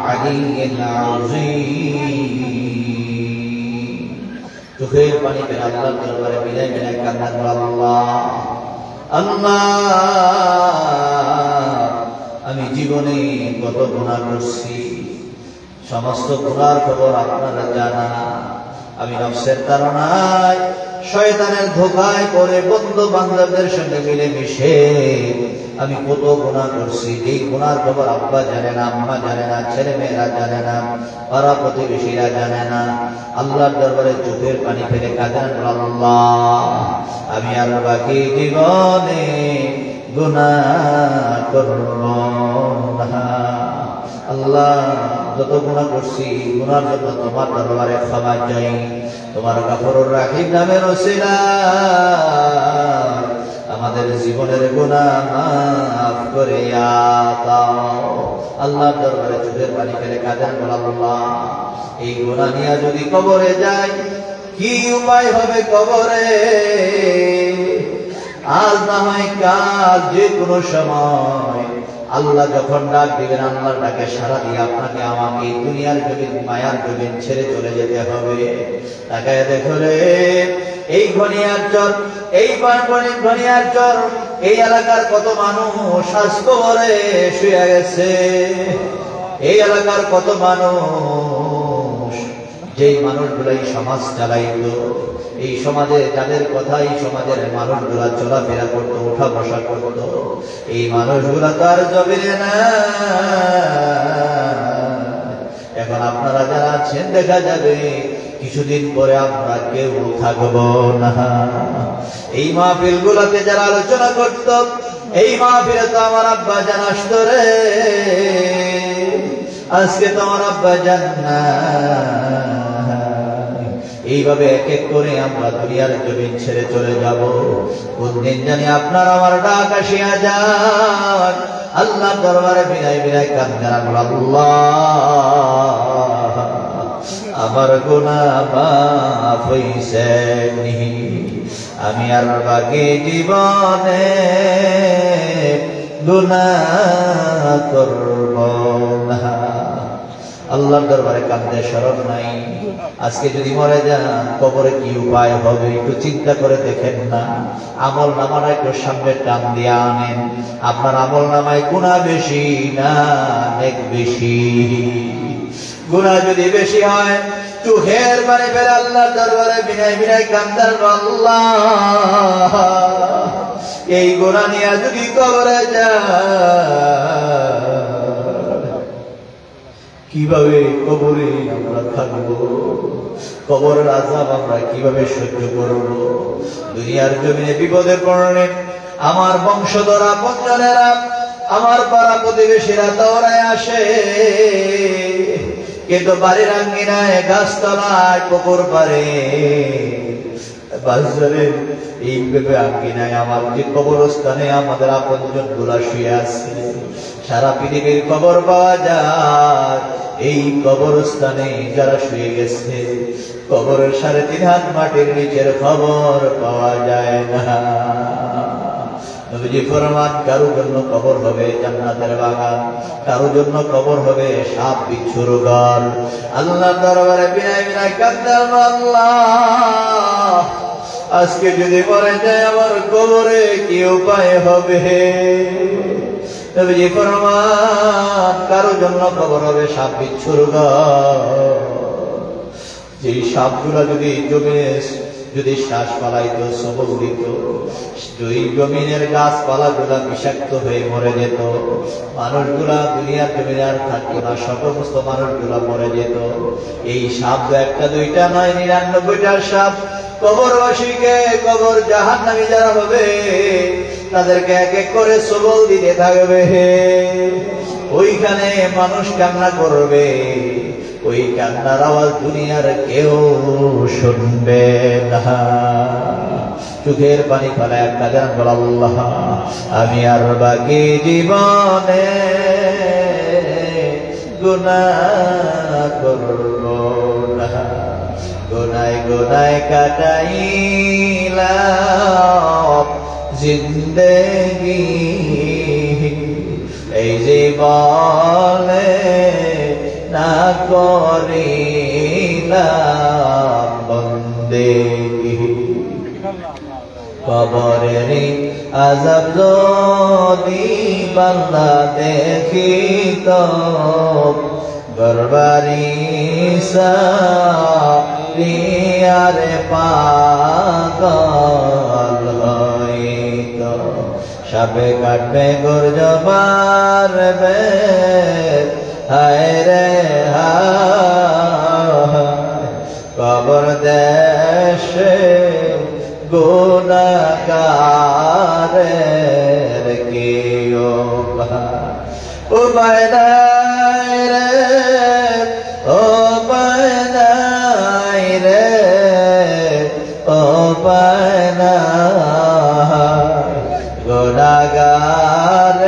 আলিয়্যিল আযীম। চোখের পানি ফেলে আল্লাহর দরবারে বিনয় বিনয় কান্না করো, আল্লাহ আল্লাহ, আমি জীবনে কত গুনাহ করছি, সমস্ত গুনার খবর আপনারা জানা। আমি নফসের তাড়নায় শয়তানের ধোকায় পড়ে বন্ধু বান্ধবদের সঙ্গে মিলেমিশে আমি কত গুনাহ করছি। এই গুনার খবর আব্বা জানে না, আম্মা জানে না, ছেলে মেয়েরা জানে না, পাড়া প্রতিবেশীরা জানে না। আল্লাহর দরবারে চোখের পানি ফেলে কাঁদেন, আল্লাহ আমি আর বাকি জীবনে গুনাহ করব না। আল্লাহ যত গুনাহ করছি গুনার জন্য তোমার দরবারে ক্ষমা চাই। তোমার গফুরুর রহিম নামের ওসিলায় আমাদের জীবনের গুনাহ মাফ করে দাও। আল্লাহর দরবারে চোখের পানি ফেলে কাঁদেন, আল্লাহ এই গুনাহ নিয়ে যদি কবরে যাই কি উপায় হবে কবরে? আজ না হয় কাল, যে কোনো সময় আল্লাহ যখন ডাক দিবেন আল্লাহর ডাকে সাড়া দিয়ে আপনাকে আমাকে দুনিয়ার জমিন মায়ার জমিন ছেড়ে চলে যেতে হবে। তাকায় দেখলে এই ঘনিয়ারচর, এই ঘনিয়ারচর, এই এলাকার কত মানুষ আজ কবরে শুয়ে গেছে। এই এলাকার কত মানুষ, যেই মানুষগুলো এই সমাজ চালাইত, এই সমাজে যাদের কথা এই সমাজের মানুষগুলা চলাফেরা করতো, উঠা বসা করতো, এই মানুষগুলা তো আর জমিনে না। এখন আপনারা যারা আছেন দেখা যাবে কিছুদিন পরে আমরা কেউ থাকবো না। এই মাহফিল গুলাতে যারা আলোচনা করত, এই মাহফিলে তো আমার আব্বা জান আসতো রে, আজকে তো আমার আব্বা জান না। এইভাবে এক এক করে আমরা দুনিয়ার জমিন ছেড়ে চলে যাব। কোনদিন জানি আপনার আমার ডাক আসিয়া যান, আল্লাহ দরবারে বিনায় বিনায় কান্দেন, আল্লাহ আমার গুনাহ মাফ হইছে নি, আমি আর বাকি জীবনে গুনাহ করব না। আল্লাহর দরবারে কাঁদতে শরম নাই। আজকে যদি মরে যান কবরে কি উপায় হবে একটু চিন্তা করে দেখেন না। আমল নামাটা একটু সামনে টান দিয়ে আনেন। আপনার আমল নামায় গুনাহ বেশি না নেক বেশি? গুনাহ যদি বেশি হয় চোখের পানি ফেলে আল্লাহর দরবারে বিনায় বিনায় কান্দার, আল্লাহ এই গুনাহ নিয়ে যদি কবরে যায় কিভাবে কবরে আমরা থাকবো? কবরের আযাব আমরা কিভাবে সহ্য করব? দুনিয়ার জমিনে বিপদে পড়লে আমার বংশধরা পঞ্জনেরা, আমার পাড়া প্রতিবেশীরা দৌড়ায় আসে, কিন্তু বাড়ির আঙ্গিনায়, গাছতলায়, পুকুর পারে, বাজারে এইভাবে আঙ্গিনায় আমার যে কবরস্থানে আমাদের আপনজন গুলা শুয়ে আছে, সারা পৃথিবীর খবর পাওয়া যায়। এই কবরস্থানে যারা শুয়ে গেছে কবরের 3.5 হাত মাটির নিচের খবর পাওয়া যায় না। নবীজি ফরমান কারো জন্য কবর হবে জান্নাতের বাগান, কারো জন্য কবর হবে সাপ বিচ্ছুর ঘর। আল্লাহর দরবারে বিনায় বিনায় কাঁদেন, আল্লাহ আজকে যদি মরে যায় আমার কবরে কি উপায় হবে? নবীজি ফরমান কারো জন্য কবর হবে সাপ বিচ্ছুর ঘর। যে সাপগুলা যদি জমিনে যদি শ্বাস পালাইতো, সবল দিত, ওই জমিনের গাছপালা গুলা বিষাক্ত হয়ে মরে যেত, মানুষগুলা দুনিয়ার জমিনে আর থাকতো না, সমস্ত মানুষগুলা মরে যেত। এই সাপ একটা দুইটা নয়, 99টা সাপ কবরবাসীকে, কবর জাহান্নামী যারা হবে তাদেরকে এক এক করে সবল দিতে থাকবে। ওইখানে মানুষ কান্না করবে, ওই কান্নার আওয়াজ দুনিয়ার কেউ শুনবে না। চোখের পানি ফেলায় কাঁদেন, আল্লাহ আমি আর বাকি জীবনে গুনাহ করব না। গুনায় গুনায় কাটাইলাম জিন্দেগি, এই জীবনে না করিলাম বন্দেগি। কবরের আযাব যদি বান্দা দেখিত, গরবারি প্রিয়ারে পাগল হইতো সাপে কাটবে গর্জ মারবে হায় রে কবর দেশে গুনাহগারের কি উপায় নাই রে উপায় নাই রে উপায় নাই গুনাহগারের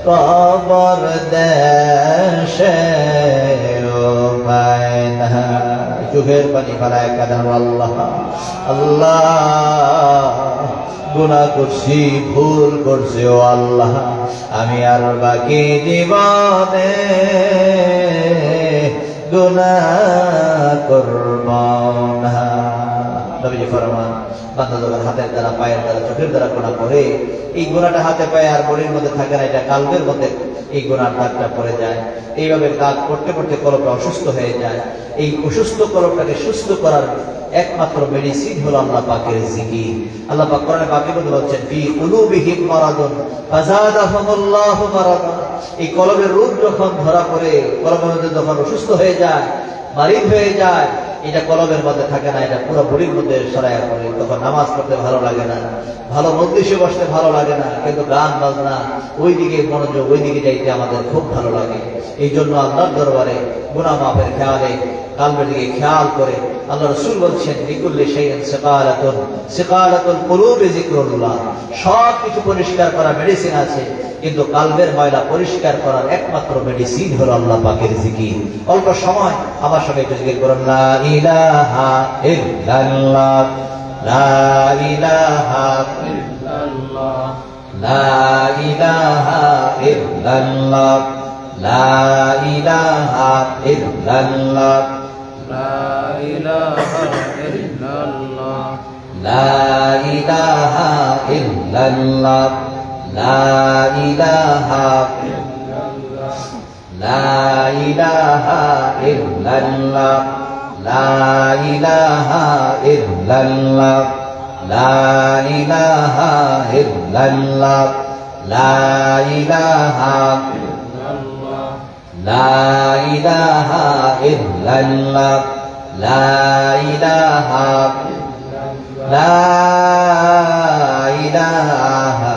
কবর দেশে উপায় নাই চোখের পানি ফেলায় কাঁদেন আল্লাহ আল্লাহ গুনাহ করছি ভুল করছি ও আল্লাহ আমি আর বাকি জীবনে গুনাহ করব না নবীজি ফরমান বান্দা যখন হাতের দ্বারা পায়ের দ্বারা চোখের দ্বারা গুনাহ করে এই গুনাহটা হাতে পায়ে আর বডির মধ্যে থাকে না এটা কালবের মধ্যে এই গুনার দাগটা পড়ে যায় এইভাবে দাগ করতে করতে কলবটা অসুস্থ হয়ে যায় এই অসুস্থ কলবটাকে সুস্থ করার একমাত্র মেডিসিন হলো আল্লাহ পাকের জিকির আল্লাহ পাক কোরআনে পাকের মধ্যে বলেছেন ফি কুলুবিহিম মারাদুন ফাযাদাহুমুল্লাহু মারাদা এই কলবের রোগ যখন ধরা পড়ে কলবের মধ্যে যখন অসুস্থ হয়ে যায় মারিদ হয়ে যায় এটা কলবের মধ্যে থাকে না এটা পুরো বডির মধ্যে ছড়ায়া পড়ে তখন নামাজ পড়তে ভালো লাগে না ভালো মজলিসে বসতে ভালো লাগে না কিন্তু গান বাজনা ওইদিকে মনোযোগ ওইদিকে যাইতে আমাদের খুব ভালো লাগে এই জন্য আল্লাহর দরবারে গুনাহ মাফের খেয়ালে কালবের দিকে খেয়াল করে আল্লাহ রাসূল বলছেন লিকুল্লি শাইইন সিকালাতুল কুলুবি যিকরুল্লাহ সব কিছু পরিষ্কার করা মেডিসিন আছে কিন্তু কালবের ময়লা পরিষ্কার করার একমাত্র মেডিসিন হলো আল্লাহ পাকের জিকির অল্প সময় আমার সঙ্গে একটু জিকির করুন লা ইলাহা ইল্লাল্লাহ লা ইলাহা ইল্লাল্লাহ লা ইলাহা ইল্লাল্লাহ লা ইলাহা ইল্লাল্লাহ লা ইলাহা ইল্লাল্লাহ লা ইলাহা ইল্লাল্লাহ লা ইলাহা লা ইলাহা ইল্লাল্লাহ লা ইলাহা ইল্লাল্লাহ লা ইলাহা ইল্লাল্লাহ লা ইলাহা লা ইলাহা ইল্লাল্লাহ লা ইলাহা লা ইলাহা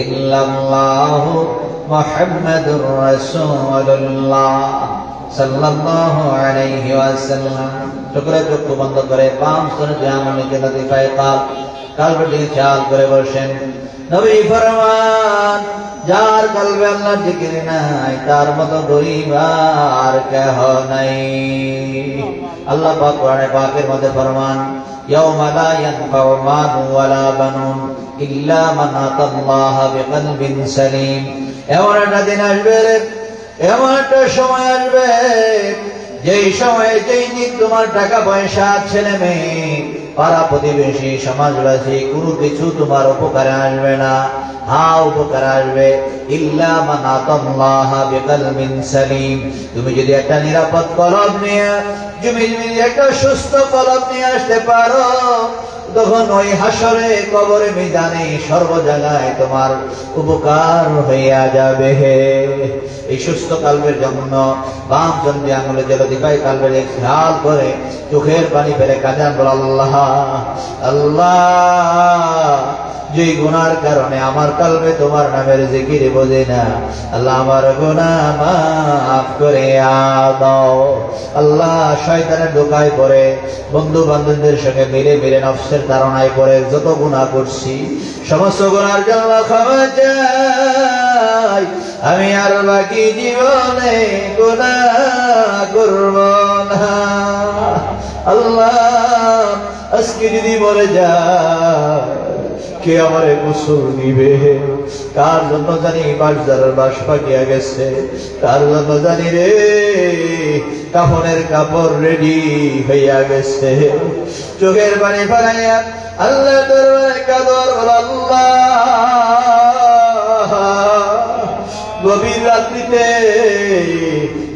ইল্লাল্লাহ মুহাম্মাদুর রাসূলুল্লাহ সাল্লাল্লাহু আলাইহি ওয়াসাল্লাম চোখ বন্ধ করে বাম স্তনে আমলকে লতিফায়ে কালবের দিকে খেয়াল করে বসেন নবী ফরমান যার কলবে আল্লাহর জিকির নাই তার মতো গরীব আর কেহ নাই আল্লাহ পাক কোরআনে পাকের মধ্যে ফরমান ইয়াউমা লা ইয়ানফাউ মালুন ওয়ালা বানুন ইল্লা মান আতাল্লাহা বিকলবিন সালিম এমন একটা দিন আসবে এমন একটা সময় আসবে যেই সময়ে যেই দিন তোমার টাকা পয়সা ছেলে মেয়ে পাড়া প্রতিবেশী সমাজবাসী কোনো কিছু তোমার উপকারে আসবে না হ্যাঁ উপকার আসবে ইল্লা মান আতাল্লাহা বিকলবিন সালিম তুমি যদি একটা নিরাপদ কলব নিয়ে তুমি যদি একটা সুস্থ কলব নিয়ে আসতে পারো তখন ওই হাসরে কবরে মিজানে সর্ব জায়গায় তোমার উপকার হইয়া যাবে এই সুস্থ কালবের জন্য বাম জন্মে আঙুলে জলদিপাই কালবের খেয়াল করে চোখের পানি ফেলে কাঁদেন বল আল্লাহ আল্লাহ যে গুনার কারণে আমার কালবে তোমার নামের জিকির বোঝে না আল্লাহ আমার গুনাহ মাফ করে দাও আল্লাহ শয়তানের ধোঁকায় পড়ে বন্ধু বান্ধবদের সঙ্গে মিলে মিলে নফসের তাড়নায় পড়ে যত গুনাহ করছি সমস্ত গুনার জন্য ক্ষমা চাই আমি আর বাকি জীবনে গুনাহ করব না আল্লাহ আজকে যদি মরে যায় কে আমারে গোসল দিবে কার জন্য জানি বাসদারের বাস পাকিয়া গেছে কার জন্য জানি রে কাফনের কাপড় রেডি হইয়া গেছে চোখের পানি ফেলাইয়া আল্লাহ দরবারে কাদর আল্লাহ গভীর রাত্রিতে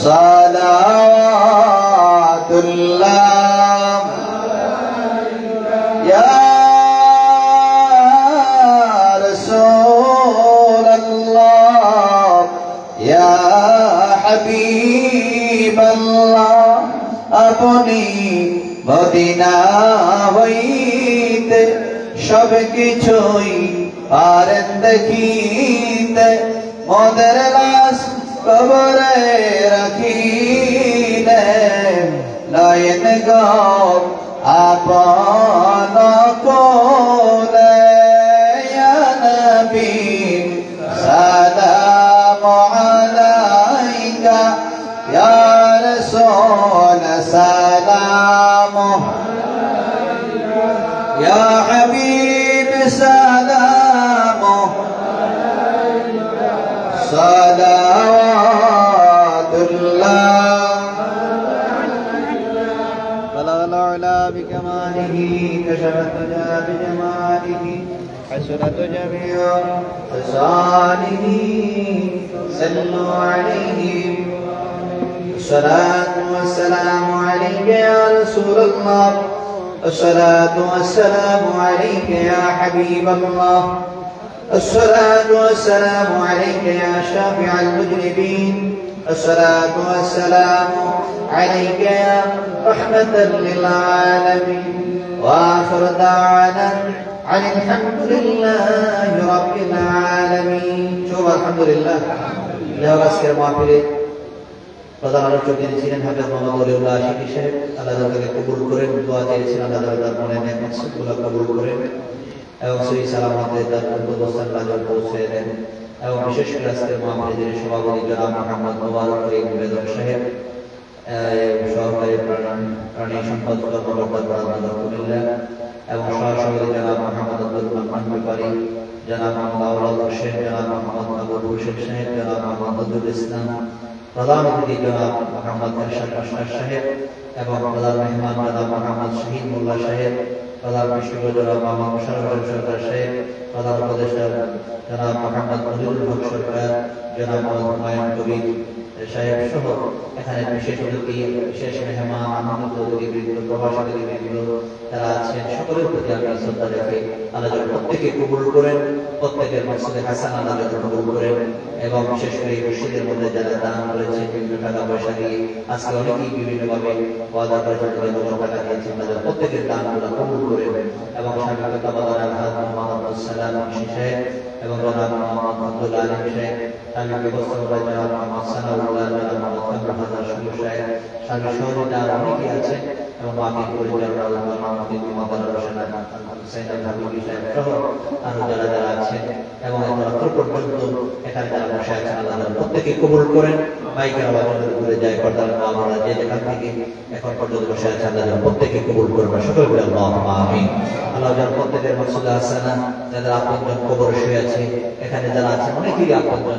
সালাওয়াতুল্লাহ ইয়া রাসূলুল্লাহ ইয়া হাবিবাল্লাহ আপনি মদিনা হইতে সব কিছুই পারেন দেখিতে মোদের লাশ কবরে রাখিলে নয়ন গো আপন কোলে ইয়া নবী সালামু আলাইকা ইয়া রাসূল সালামু ইয়া হাবিব সালামু صلواتullah بلغ العلا بكماله كشف الدجى بجماله حسنت جميع خصاله صلوا عليه الصلاة والسلام عليك يا رسول الله الصلاة والسلام عليك يا حبيب الله الصلاة والسلام عليك يا شافع المذنبين الصلاة والسلام عليك يا رحمة للعالمين وآخر دعوانا عن الحمد لله رب العالمين شوف الحمد لله لا أذكر ما فيه প্রধান আলোচক যিনি ছিলেন হাফেজ মোহাম্মদ ওলিউল্লাহ আশিকি সাহেব আল্লাহ তাআলাকে কবুল করেন দোয়া চেয়েছেন আল্লাহ তাআলা মনে নেক মাকসুদগুলো কবুল করেন এবং সহি সালামতে তার অবস্থান রাজন পৌঁছে দেন এবং বিশেষ করে আজকের মাহফিলের সভাপতি জনাব মোহাম্মদ মোবারক করিম বেদর সাহেব সহকারী প্রাণী সম্পদ কর্মকর্তা প্রধান কুমিল্লা এবং সহসভাপতি জনাব মোহাম্মদ আব্দুল রহমান ব্যাপারী জনাব মোহাম্মদ আউলাদ হোসেন জনাব মোহাম্মদ আবুল হোসেন সাহেব জনাব মোহাম্মদ নজরুল ইসলাম প্রধান অতিথি জনাব মোহাম্মদ এরশাদ আশরাফ সাহেব এবং প্রধান মেহমান জনাব মোহাম্মদ শহীদ মোল্লা সাহেব প্রধান বিশিষ্ট জনাব মোহাম্মদ মোশাররফ সরকার সাহেব প্রধান উপদেষ্টা জনাব মোহাম্মদ মনিরুল হক সরকার জনাব মোহাম্মদ হুমায়ুন কবির সাহেব সহ এখানে বিশেষ অতিথি বিশেষ মেহমান আমন্ত্রিত অতিথিবৃন্দ প্রবাসী অতিথিবৃন্দ যারা আছেন সকলের প্রতি আমি শ্রদ্ধা রেখে আল্লাহ যেন প্রত্যেকে কবুল করেন প্রত্যেকের মাকসুদে হাসান আল্লাহ যেন কবুল করেন এবং বিশেষ করে এই মসজিদের মধ্যে যারা দান করেছে বিভিন্ন টাকা পয়সা দিয়ে আজকে অনেকেই বিভিন্নভাবে ওয়াদা করেছেন টাকা দিয়েছেন তাদের প্রত্যেকের দানগুলো কবুল করেন এবং সাবেক তত্ত্বাবধায়ক মোহাম্মদ সালাম সাহেব এবং জনাব মোহাম্মদ আব্দুল আলিম সাহেব সাবেক ব্যবস্থাপক জনাব মোহাম্মদ সানাউল্লাহ জনাব মোহাম্মদ কামরুল শুরু সাহেব সাবেক সহযোগিতা অনেকেই আছেন এবং বাকি পরিচালনা মোহাম্মদ মোহাম্মদ রশিদ হুসাইন হাবিবি সাহেব সহ আরো যারা যারা আছেন এবং এত পর্যন্ত এখানে যারা বসে আছেন আল্লাহ প্রত্যেকে কবুল করেন মাইকের আওয়াজ করে যায় পর্দার আমরা যে যেখান থেকে এখন পর্যন্ত বসে আছেন আল্লাহ প্রত্যেকে কবুল করবেন সকলে বলে আল্লাহুম্মা আমিন আল্লাহ যেন প্রত্যেকের মাকসুদে হাসানা যাদের আপনজন কবর শুয়ে আছে এখানে যারা আছেন অনেকেরই আপনজন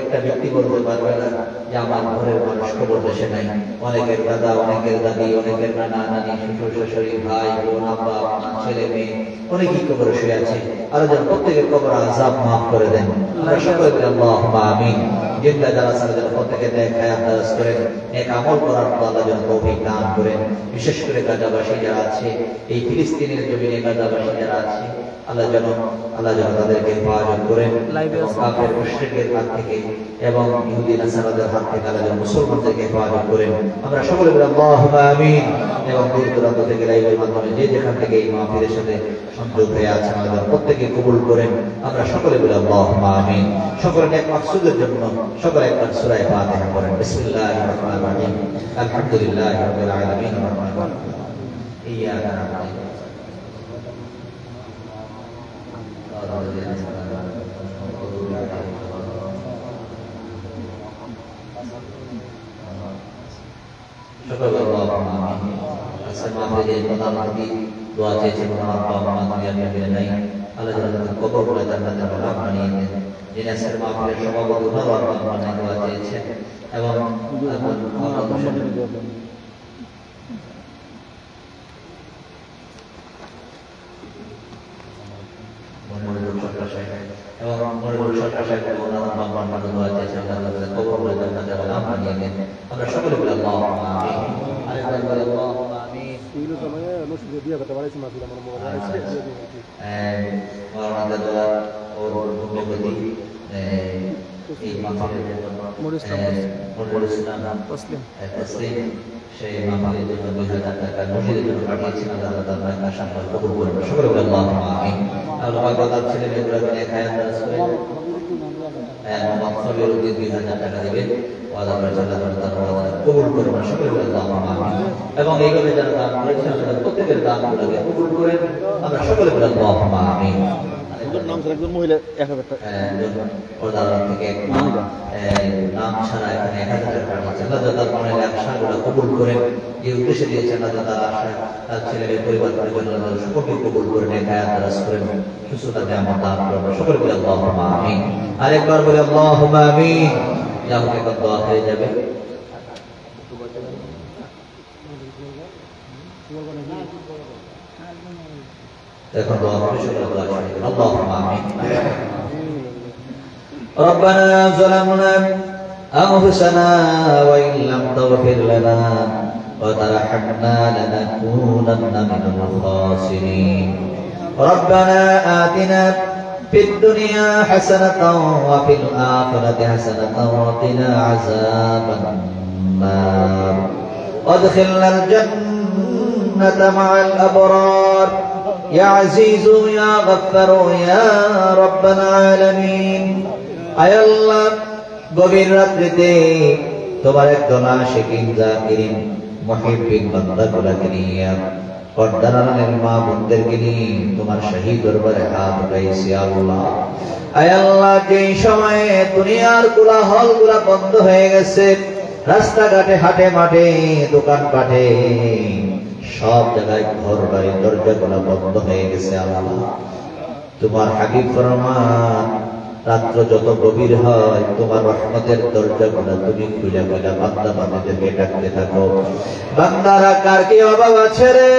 একটা ব্যক্তি বলতে পারবে না যে আমার ঘরের মানুষ কবর দেশে নাই অনেকের দাদা অনেকের দাদি অনেকের নানা নানি শ্বশুর শাশুড়ি ভাই বোন আব্বা ছেলে মেয়ে অনেকেই কবরে শুয়ে আছে আল্লাহ যেন প্রত্যেকের কবর আযাব মাফ করে দেন আমরা সকলে বলি আল্লাহুম্মা আমিন জিন্দা যারা সারা যেন প্রত্যেকে দেখায় আন্দাজ করেন এক আমল করার পর আল্লাহ যেন তৌফিক দান করেন বিশেষ করে গাজাবাসী যারা আছে এই ফিলিস্তিনের জমিনে গাজাবাসী যারা আছে আল্লাহ যেন তাদেরকে হেফাজত করেন কাফের মুশরিকদের হাত থেকে এবং ইহুদি নাসারাদের হাত থেকে আল্লাহ যেন মুসলমানদেরকে হেফাজত করেন আমরা সকলে বলি আল্লাহুম্মা আমিন এবং দূর দূরান্ত থেকে লাইভের মাধ্যমে যে যেখান থেকে এই মাহফিলের সাথে সংযোগ হয়ে আছেন আল্লাহ প্রত্যেকে কবুল করেন আমরা সকলে বলি আল্লাহুম্মা আমিন সকলের নেক মাকসুদের জন্য সকলে একবার সূরা ফাতিহা পড়েন বিসমিল্লাহির রহমানির রহিম আলহামদুলিল্লাহি রাব্বিল আলামিন ওয়া রাহমানির রহিম ইয়াকা না'বুদু সকলে আল্লাহুম্মা আমিন আসসালামু আলাইকুম ওয়া রাহমাতুল্লাহি দোয়া চেয়েছেন আল্লাহ নাই আল্লাহ তাআলা কবর করে জান্নাতের বাগান বানিয়ে দেন যিনি আজকের মাহফিলের সভাপতি ওনার বানায় দোয়া চেয়েছেন এবং এবং মনিরুল সরকার সাহেব ওনার বাবা দোয়া চেয়েছেন আল্লাহ তাআলা কবর করে জান্নাতের বাগান বানিয়ে দেন। আমরা সকলে বলি আল্লাহুম্মা আমিন। আরেকবার বলি আল্লাহুম্মা আমিন। মাওলানা দাদা ওর ভূমিপতি এই মাহফিলের জন্য নুরুল ইসলাম তসলিম সেই মাহফিলের জন্য 2000 টাকা মসজিদের জন্য পাঠিয়েছেন। আল্লাহ তাআলা তার সামনে কবুল করুন। সকলে বলি আল্লাহুম্মা আমিন। আল্লাহ পাক ছেলে মেয়েগুলোকে নিয়ে খায়াত দারাজ করে মাহফিলের উদ্যোগে 2000 টাকা দিবেন। ওয়াদা করে আল্লাহ তাআলা কবুল করুন। সকলে বলি আল্লাহুম্মা আমিন। এবং এইভাবে যারা দান করেছেন তাদের প্রত্যেকের দানগুলোকে কবুল করেন। আমরা সকলে বলি আল্লাহুম্মা আমিন। নাম ছাড়া একজন মহিলা 1000 টাকা থেকে নাম ছাড়া এখানে 1000 টাকা পাচ্ছেন। আল্লাহ তাআলা মনের আশাগুলো কবুল করেন। যে উদ্দেশ্যে দিয়েছেন আল্লাহ তাআলা তার ছেলের পরিবার পরিজনের সকলকে কবুল করে নেন, হায়াত দারাজ করেন, সুস্থতা নিয়ামত দান করেন। সকলে বলি আল্লাহুম্মা আমিন। আরেকবার বলি আল্লাহুম্মা আমিন। যা হোক একটা দোয়া হয়ে যাবে। এখন দোয়া হবে, সকলে দোয়া করেন। আল্লাহুম্মা আমিন। ربنا ظلمنا أنفسنا وإن لم تغفر لنا وترحمنا لنكونن من الخاسرين. ربنا آتنا في الدنيا حسنة وفي الآخرة حسنة وقنا عذاب النار. وادخلنا الجنة مع الأبرار يا عزيز يا غفار يا رب العالمين. আয় আল্লাহ, গভীর রাত্রিতে তোমার একজন আশিকিন জাকিরিন মুহিব্বিন বান্দাগুলোকে নিয়ে পর্দার আড়ালের মা বোনদেরকে নিয়ে তোমার শাহী দরবারে হাত উঠাইছি আল্লাহ। আয় আল্লাহ, যেই সময়ে দুনিয়ার কোলাহলগুলো বন্ধ হয়ে গেছে, রাস্তাঘাটে হাটে মাঠে দোকান পাটে সব জায়গায় ঘর বাড়ির দরজাগুলো বন্ধ হয়ে গেছে আল্লাহ। তোমার হাবিব ফরমান, রাত্র যত গভীর হয় তোমার রহমতের দরজাগুলো তুমি খুলে খুলে বান্দা বান্দাদেরকে ডাকতে থাকো। বান্দারা কার কি অভাব আছে রে?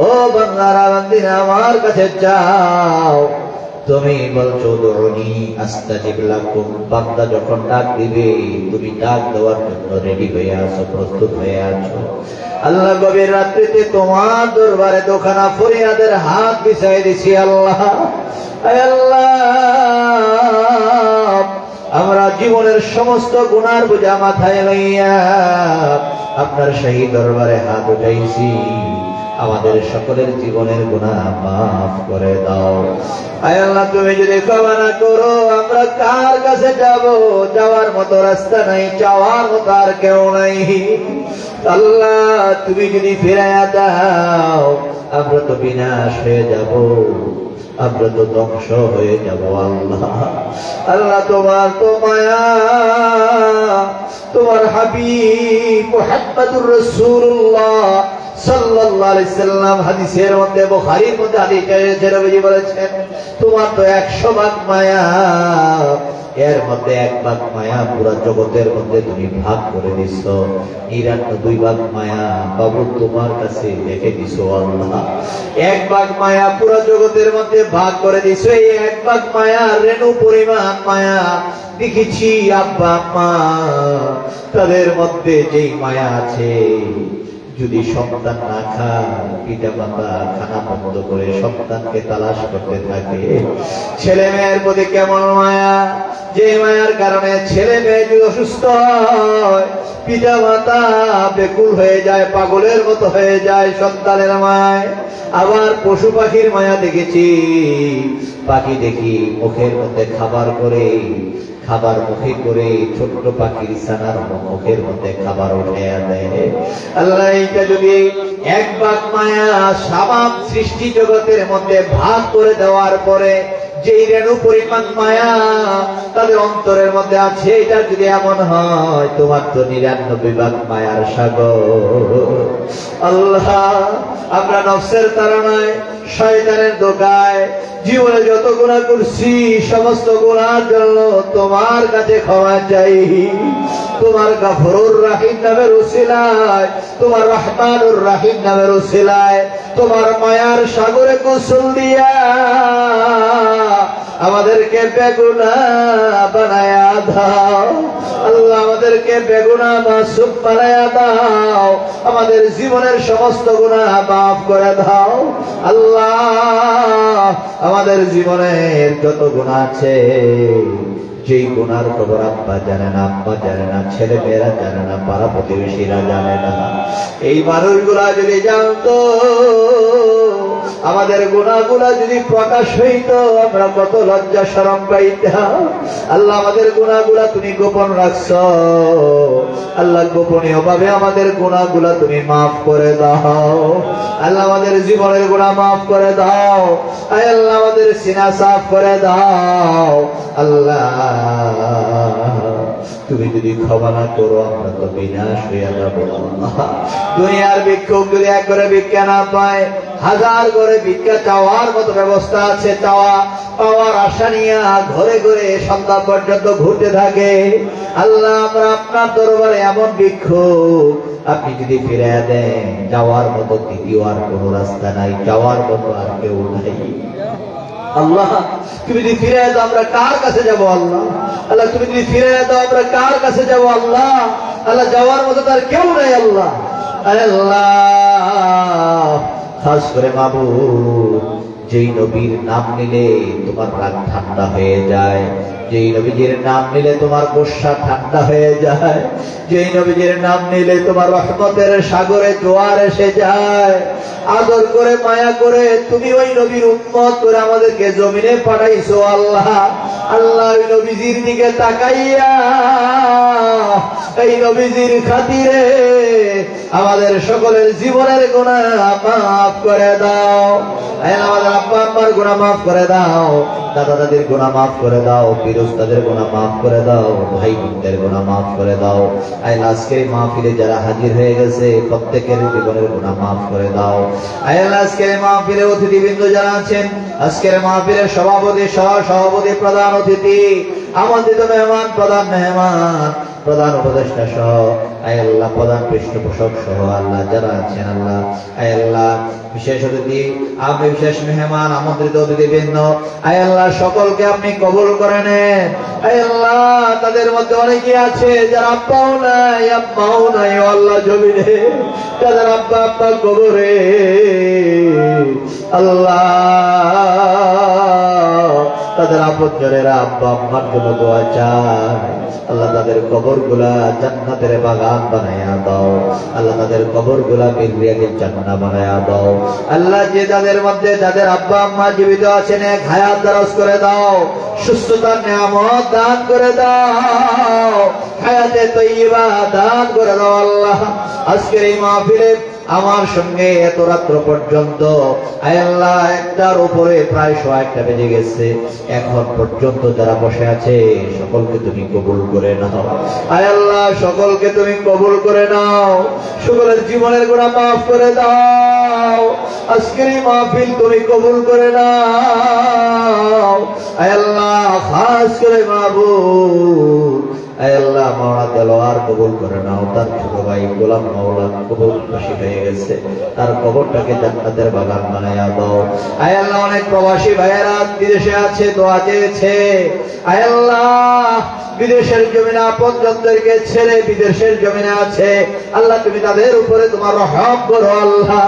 ও বান্দারা বান্দিরা আমার কাছে যাও। তুমি বলছো দুউনি আস্তাজিব লাকুম। বান্দা যখন ডাক দিবে তুমি ডাক দেওয়ার জন্য রেডি হয়ে আছো, প্রস্তুত হয়ে আছো। আল্লাহ, গভীর রাত্রিতে তোমার দরবারে দোখানা ফরিয়াদের হাত বিছাই দিছি আল্লাহ। আল্লাহ, আমরা জীবনের সমস্ত গুনার বোঝা মাথায় লইয়া আপনার শাহী দরবারে হাত উঠাইছি। আমাদের সকলের জীবনের গুনাহ মাফ করে দাও। আয় আল্লাহ, তুমি যদি ক্ষমা না করো আমরা কার কাছে যাব? যাওয়ার মতো রাস্তা নাই, চাওয়ার মতো আর কেউ নাই। আল্লাহ, তুমি যদি ফিরাইয়া দাও আমরা তো বিনাশ হয়ে যাব, আমরা তো ধ্বংস হয়ে যাব আল্লাহ। আল্লাহ, তোমার তো মায়া, তোমার হাবিব মুহাম্মদুর রাসূলুল্লাহ সাল্লাল্লাহু আলাইহি সাল্লাম হাদিসের মধ্যে, বুখারীর মধ্যে হাদিস এসেছে, নবীজি বলেছেন তোমার তো 100 ভাগ মায়া, এর মধ্যে 1 ভাগ মায়া পুরো জগতের মধ্যে তুমি ভাগ করে দিছো। 99 ভাগ মায়া বাবু তোমার কাছে রেখে দিছো আল্লাহ। 1 ভাগ মায়া পুরো জগতের মধ্যে ভাগ করে দিছো। এই 1 ভাগ মায়া রেণু পরিমাণ মায়া দেখেছি আব্বা আম্মা, তাদের মধ্যে যেই মায়া আছে, যদি সন্তান না খায় পিতা মাতা খানা বন্ধ করে সন্তানকে তালাশ করতে থাকে। ছেলে মেয়ের প্রতি কেমন মায়া, যে মায়ার কারণে ছেলে মেয়ে যদি অসুস্থ হয় পিতা মাতা বেকুল হয়ে যায়, পাগলের মতো হয়ে যায় সন্তানের মায়। আবার পশু পাখির মায়া দেখেছি, পাখি দেখি মুখের মধ্যে খাবার করে, খাবার মুখে করে ছোট্ট পাখির ছানার মুখের মধ্যে খাবার উঠাইয়া দেয়। আল্লাহ, এইটা যদি 1 ভাগ মায়া সামাম সৃষ্টি জগতের মধ্যে ভাগ করে দেওয়ার পরে যেই রেণু পরিমাণ মায়া তাদের অন্তরের মধ্যে আছে, এটা যদি এমন হয় তোমার তো 99 ভাগ মায়ার সাগর। আল্লাহ, আমরা নফসের তাড়নায় শয়তানের ধোঁকায় জীবনে যত গুনাহ করছি সমস্ত গুনার জন্য তোমার কাছে ক্ষমা চাই। তোমার গফুরুর রহিম নামের উসিলায়, তোমার রহমানুর রহিম নামের উসিলায়, তোমার মায়ার সাগরে গোসল দিয়া আমাদেরকে বেগুনা বানায়া দাও আল্লাহ, আমাদেরকে বেগুনা মাসুম বানায়া দাও, আমাদের জীবনের সমস্ত গুনাহ মাফ করে দাও আল্লাহ। আমাদের জীবনের যত গুনাহ আছে, যেই গুনার খবর আব্বা জানে না, আম্মা জানে না, ছেলে মেয়েরা জানে না, পাড়া প্রতিবেশীরা জানে না, এই মানুষগুলা যদি জানতো, আমাদের গুনাহগুলা যদি প্রকাশ হইতো, আমরা কত লজ্জা শরম পাইতাম। আল্লাহ, আমাদের গুনাহগুলা তুমি গোপন রাখছো আল্লাহ, গোপনীয় ভাবে আমাদের গুনাহগুলা তুমি মাফ করে দাও আল্লাহ। আমাদের জীবনের গুনাহ মাফ করে দাও আয় আল্লাহ, আমাদের সিনা সাফ করে দাও আল্লাহ। তুমি যদি ক্ষমা না করো, আমরা তো বিনাশ হইয়া যাব আল্লাহ। দুনিয়ার ভিক্ষুক যদি এক করে ভিক্ষা না পায়, 1000 করে ভিক্ষা চাওয়ার মতো ব্যবস্থা আছে। চাওয়া পাওয়ার আশা নিয়ে ঘরে ঘরে সন্ধ্যা পর্যন্ত ঘুরতে থাকে। আল্লাহ, আমরা আপনার দরবারে এমন ভিক্ষুক, আপনি যদি ফিরে দেন, যাওয়ার মতো দ্বিতীয় আর কোন রাস্তা নাই, যাওয়ার মতো আর কেউ নাই আল্লাহ। তুমি যদি ফিরে দাও, আমরা কার কাছে যাবো আল্লাহ? আল্লাহ, তুমি যদি ফিরে দাও, আমরা কার কাছে যাবো আল্লাহ? আল্লাহ, যাওয়ার মতো তার কেউ নাই আল্লাহ। আল্লাহ, খাস করে মাবুদ, যেই নবীর নাম নিলে তোমার রাগ ঠান্ডা হয়ে যায়, যেই নবীজির নাম নিলে তোমার গোসা ঠান্ডা হয়ে যায়, যেই নবীজির নাম নিলে তোমার রহমতের সাগরে জোয়ার এসে যায়, আদর করে মায়া করে তুমি ওই নবীর উম্মত করে আমাদেরকে জমিনে পাঠাইছো আল্লাহ। আল্লাহ, ওই নবীজির দিকে তাকাইয়া এই নবীজির খাতিরে আমাদের সকলের জীবনের গুনাহ মাফ করে দাও। আমাদের আব্বা আম্মার গুনাহ মাফ করে দাও, দাদা দাদির গুনাহ মাফ করে দাও, পীর উস্তাদের গুনাহ মাফ করে দাও, ভাই বোনদের গুনাহ মাফ করে দাও। আজকের এই মাহফিলে যারা হাজির হয়ে গেছে, প্রত্যেকের জীবনের গুনাহ মাফ করে দাও। আজকের মাহফিলে অতিথিবৃন্দ যারা আছেন, আজকের মাহফিলের সভাপতি, সহ সভাপতি, প্রধান অতিথি, আমন্ত্রিত মেহমান, প্রধান মেহমান, প্রধান উপদেষ্টা সহ আল্লাহ, প্রধান পৃষ্ঠপোষক সহ আল্লাহ যারা আছেন আল্লাহ, আল্লাহ বিশেষ অতিথি, আপনি বিশেষ মেহমান, আমন্ত্রিত অতিথিবৃন্দ, আল্লাহ সকলকে আপনি কবুল করে নেন। আল্লাহ, তাদের মধ্যে অনেকে আছে যারা আব্বাও নাই, আম্মাও নাই আল্লাহ জমিনে, তাদের আব্বা আব্বা কবরে আল্লাহ, তাদের আপনজনেরা আব্বা আম্মার জন্য দোয়া চায় আল্লাহ। তাদের কবর গুলা জান্নাতের বাগান বানায়া দাও আল্লাহ, তাদের কবর গুলা বিরিয়ানির জান্নাত বানায়া দাও আল্লাহ। যে তাদের মধ্যে যাদের আব্বা আম্মা জীবিত আছেন, এক হায়াত দারাজ করে দাও, সুস্থতার নিয়ামত দান করে দাও, হায়াতে তৈয়বা দান করে দাও আল্লাহ। আজকের এই মাহফিলে আমার সঙ্গে এত রাত্র পর্যন্ত আল্লাহ, একটার উপরে প্রায় 100 বেজে গেছে, এখন পর্যন্ত যারা বসে আছে সকলকে তুমি কবুল করে নাও আল্লাহ, সকলকে তুমি কবুল করে নাও, সকলের জীবনের গুনাহ মাফ করে দাও। আজকের এই মাহফিল তুমি কবুল করে নাও আল্লাহ। খাস করে মাহবুব আল্লাহ, মাওলানা দেলোয়ার কবুল করে নাও, তার ছোট ভাই গোলাম মাওলানা কবুল খুশি হয়ে গেছে, তার কবরটাকে জান্নাতের বাগান বানায়া দাও আল্লাহ। অনেক প্রবাসী ভাইয়েরা বিদেশে আছে, দোয়া চেয়েছে আল্লাহ, বিদেশের জমিনে আপনজনদেরকে ছেড়ে বিদেশের জমিনে আছে আল্লাহ, তুমি তাদের উপরে তোমার রহম করো আল্লাহ।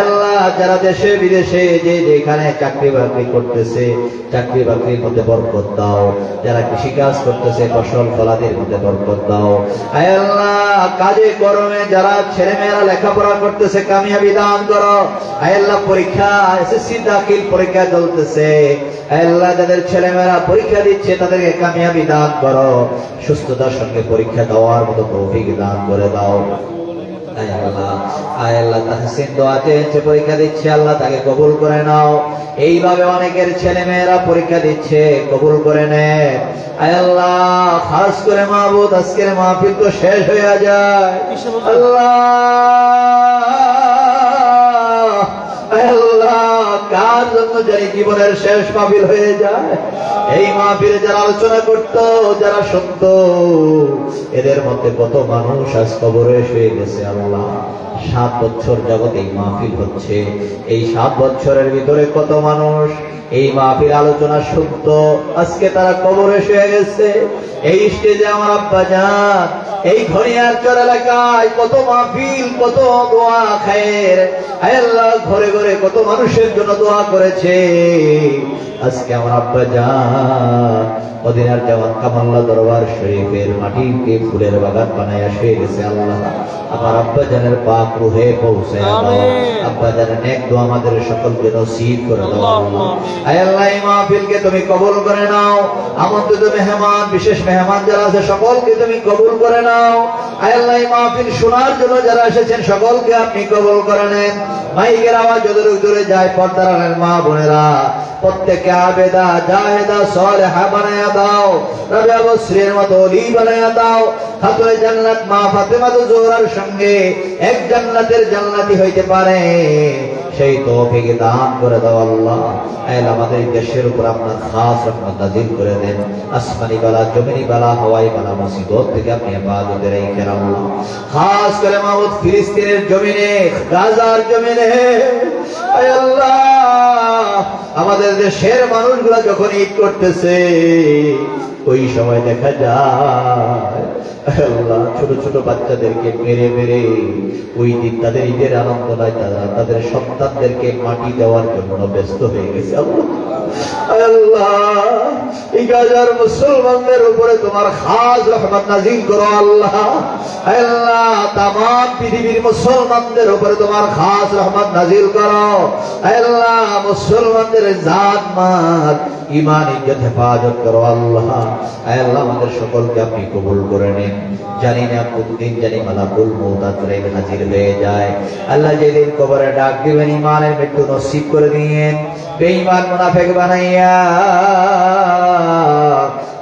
আল্লাহ, যারা দেশে বিদেশে যে যেখানে চাকরি বাকরি করতেছে, চাকরি বাকরির মধ্যে বরকত দাও, যারা কৃষিকাজ করতেছে ফসল ফলাদির মধ্যে বরকত দাও আল্লাহ। কাজে কর্মে যারা ছেলে মেয়েরা লেখাপড়া করতেছে কামিয়াবি দান করো আল্লাহ। পরীক্ষা এসএসসি দাখিল পরীক্ষা চলতেছে আল্লাহ, যাদের ছেলে মেয়েরা পরীক্ষা দিচ্ছে তাদেরকে কামিয়াবি দান করো, সুস্থতার সঙ্গে পরীক্ষা দেওয়ার মতো তৌফিক দান করে দাও আল্লাহ। তাহসিন দোয়া চেয়েছে, পরীক্ষা দিচ্ছে আল্লাহ, তাকে কবুল করে নাও। এইভাবে অনেকের ছেলে মেয়েরা পরীক্ষা দিচ্ছে, কবুল করে নেন আল্লাহ। খাস করে মাহবুব, আজকের মাহফিল তো শেষ হয়ে যায় আল্লাহ, আল্লাহ কার জন্য জানি জীবনের শেষ মাহফিল হয়ে যায়। এই মাহফিলে যারা আলোচনা করত, যারা শুনত, এদের মধ্যে কত মানুষ আজ কবরে শুয়ে গেছে আল্লাহ, 7 বছর যাবত এই মাহফিল হচ্ছে। এই 7 বছরের ভিতরে কত মানুষ এই মাহফিল আলোচনা শুনত, আজকে তারা কবরে শুয়ে গেছে। এই স্টেজে আমার আব্বা জান এই ঘনিয়ারচর এলাকায় কত মাহফিল, কত দোয়া খায়ের, আয় আল্লাহ ঘরে ঘরে কত মানুষের জন্য দোয়া করেছে। আজকে আমার আব্বা জান মদিনার জামান কামাল্লা দরবার শরীফের মাটিকে ফুলের বাগান বানাইয়া শুয়ে গেছে। আল্লাহ আমার আব্বা জানের পাক রুহে পৌঁছে দাও, আব্বা জানের নেক দোয়া আমাদের সকলকে নসিব করে দাও। আল্লাহ আয় আল্লাহ এই মাহফিলকে তুমি কবুল করে নাও। আমন্ত্রিত মেহমান, বিশেষ মেহমান যারা আছে সকলকে তুমি কবুল করে নাও। আয় আল্লাহ এই মাহফিল শোনার জন্য যারা এসেছেন সকলকে আপনি কবুল করে নেন। মাইকের আওয়াজ যতটুকু দূরে যায়, পর্দার আড়ালের মা বোনেরা প্রত্যেককে আবেদা জাহেদা সালেহা বানায়া দাও, রাবিয়া বসরির মতো ওলি বানায়া দাও। খাতুনে জান্নাত মা ফাতেমা জোহরার সঙ্গে এক জান্নাতের জান্নাতি হইতে পারে সেই তৌফিক দান করে দাও। আল্লাহ আমাদের দেশের উপর আপনার খাস রহমত নাযিল করে দেন। আসমানি বালা, জমিনি বালা, হাওয়াই বালা, মুসিবত থেকে আপনি হেফাজতে রেখে আল্লাহ। খাস করে মাহমুদ ফিলিস্তিনের জমিনে, গাজার জমিনে আয় আল্লাহ আমাদের দেশের মানুষগুলা যখন ঈদ করতেছে ওই সময় দেখা যায় আল্লাহ ছোট ছোট বাচ্চাদেরকে মেরে মেরে ওই দিন তাদের ঈদের আনন্দ নয়, তারা তাদের সন্তানদেরকে মাটি দেওয়ার জন্য ব্যস্ত হয়ে গেছে। আল্লাহ এই গাজার মুসলমানদের উপরে তোমার খাস রহমত নাযিল করো। আল্লাহ আল্লাহ তামাম পৃথিবীর মুসলমানদের উপরে তোমার খাস রহমত নাযিল করো। আল্লাহ মুসলমানদের জাত মাল ঈমান ইজ্জত হেফাজত করো। আল্লাহ আল্লাহ আমাদের সকলকে আপনি কবুল করে নিন। জানি না কোন দিন জানি মালাকুল মউত আজরাইল হাজির হয়ে যায়। আল্লাহ যেদিন কবরে ডাক দিবেন ঈমানের মৃত্যু নসিব করে দিয়েন, বেঈমান মুনাফিক বানাইয়া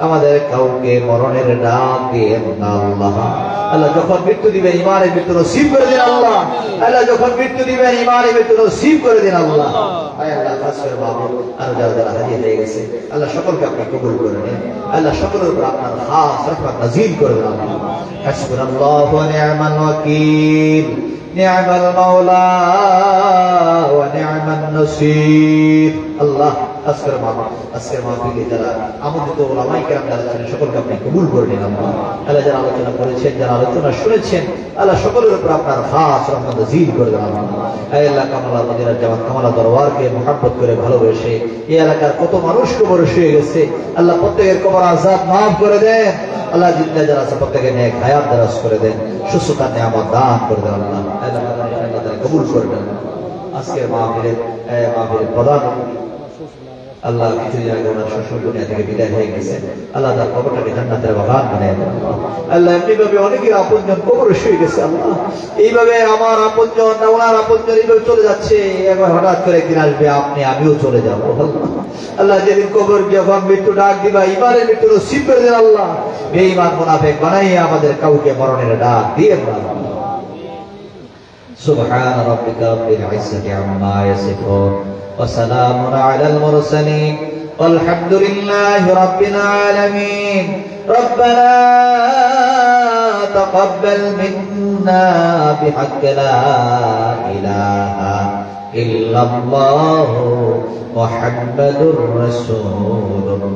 আমাদের কাউকে মরণের ডাক দিয়েন না। আল্লাহ আল্লাহ যখন মৃত্যু দিবেন ঈমানের মৃত্যু নসিব করে দিন। আল্লাহ আল্লাহ যখন মৃত্যু দিবেন ঈমানের মৃত্যু নসিব করে দিন। আল্লাহ আল্লাহ খাস করে বাবু আর যারা যারা হাজির হয়ে গেছে আল্লাহ সকলকে আপনি কবুল করে নিন। আল্লাহ সকলের উপর আপনার খাস রহমত নাযিল করে দেন। আল্লাহ হাসবুনাল্লাহু ওয়া নি'মাল ওয়াকিল, নি'মাল মাওলা ওয়া নি'মান নাসীর। আল্লাহ আজকের মাহফিলে যারা আমন্ত্রিত উলামায়ে কেরাম যারা আছেন সকলকে আপনি কবুল করে নিন। আল্লাহ যারা আলোচনা করেছেন, যারা আলোচনা শুনেছেন আল্লাহ সকলের উপর আপনার খাস রহমত নাযিল করে দেন। আল্লাহ কামালা মদিনার জামাত কামালা দরবারকে মুহাব্বত করে ভালোবেসে এই এলাকার কত মানুষ কবরে শুয়ে গেছে আল্লাহ প্রত্যেকের কবর আযাব মাফ করে দেন। আল্লাহ জিন্দা যারা আছে প্রত্যেকের নেক হায়াত দারাজ করে দেন, সুস্থতার নিয়ামত দান করে দেন। আল্লাহ আল্লাহ কবুল করে দেন। আজকের মাহফিলের প্রধান আল্লাহ কিছুদিন আগে ওনার শ্বশুর দুনিয়া থেকে বিদায় হয়ে গেছে। আল্লাহ তার কবরটাকে জান্নাতের বাগান বানিয়ে দেন। আল্লাহ এমনিভাবে অনেকের আপনজন কবরে শুয়ে গেছে। আল্লাহ এইভাবে আমার আপনজন না ওনার আপনজন এইভাবে চলে যাচ্ছে, একবার হঠাৎ করে একদিন আসবে আপনি আমিও চলে যাবো। আল্লাহ যেদিন কবর যখন মৃত্যু ডাক দিবা ঈমানের মৃত্যু নসিব করে দেন। আল্লাহ বেঈমান মুনাফিক বানাইয়ে আমাদের কাউকে মরণের ডাক দিয়ে দেন। সুবহান রাব্বিকা রাব্বিল ইজ্জাতি আম্মা ইয়াসিফুন ওয়া সালামুন আলাল মুরসালিন ওয়ালহামদুলিল্লাহি রাব্বিল আলামিন। রব্বানা তাকাব্বাল মিন্না বিহাক্কি লা ইলাহা ইল্লাল্লাহু মুহাম্মাদুর রাসূলুল্লাহ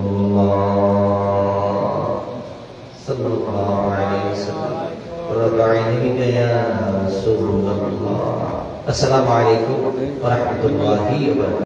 সাল্লাল্লাহু আলাইহি ওয়াসাল্লাম। আসসালামু আলাইকুম ওয়া রাহমাতুল্লাহি ওয়া বারাকাতুহু।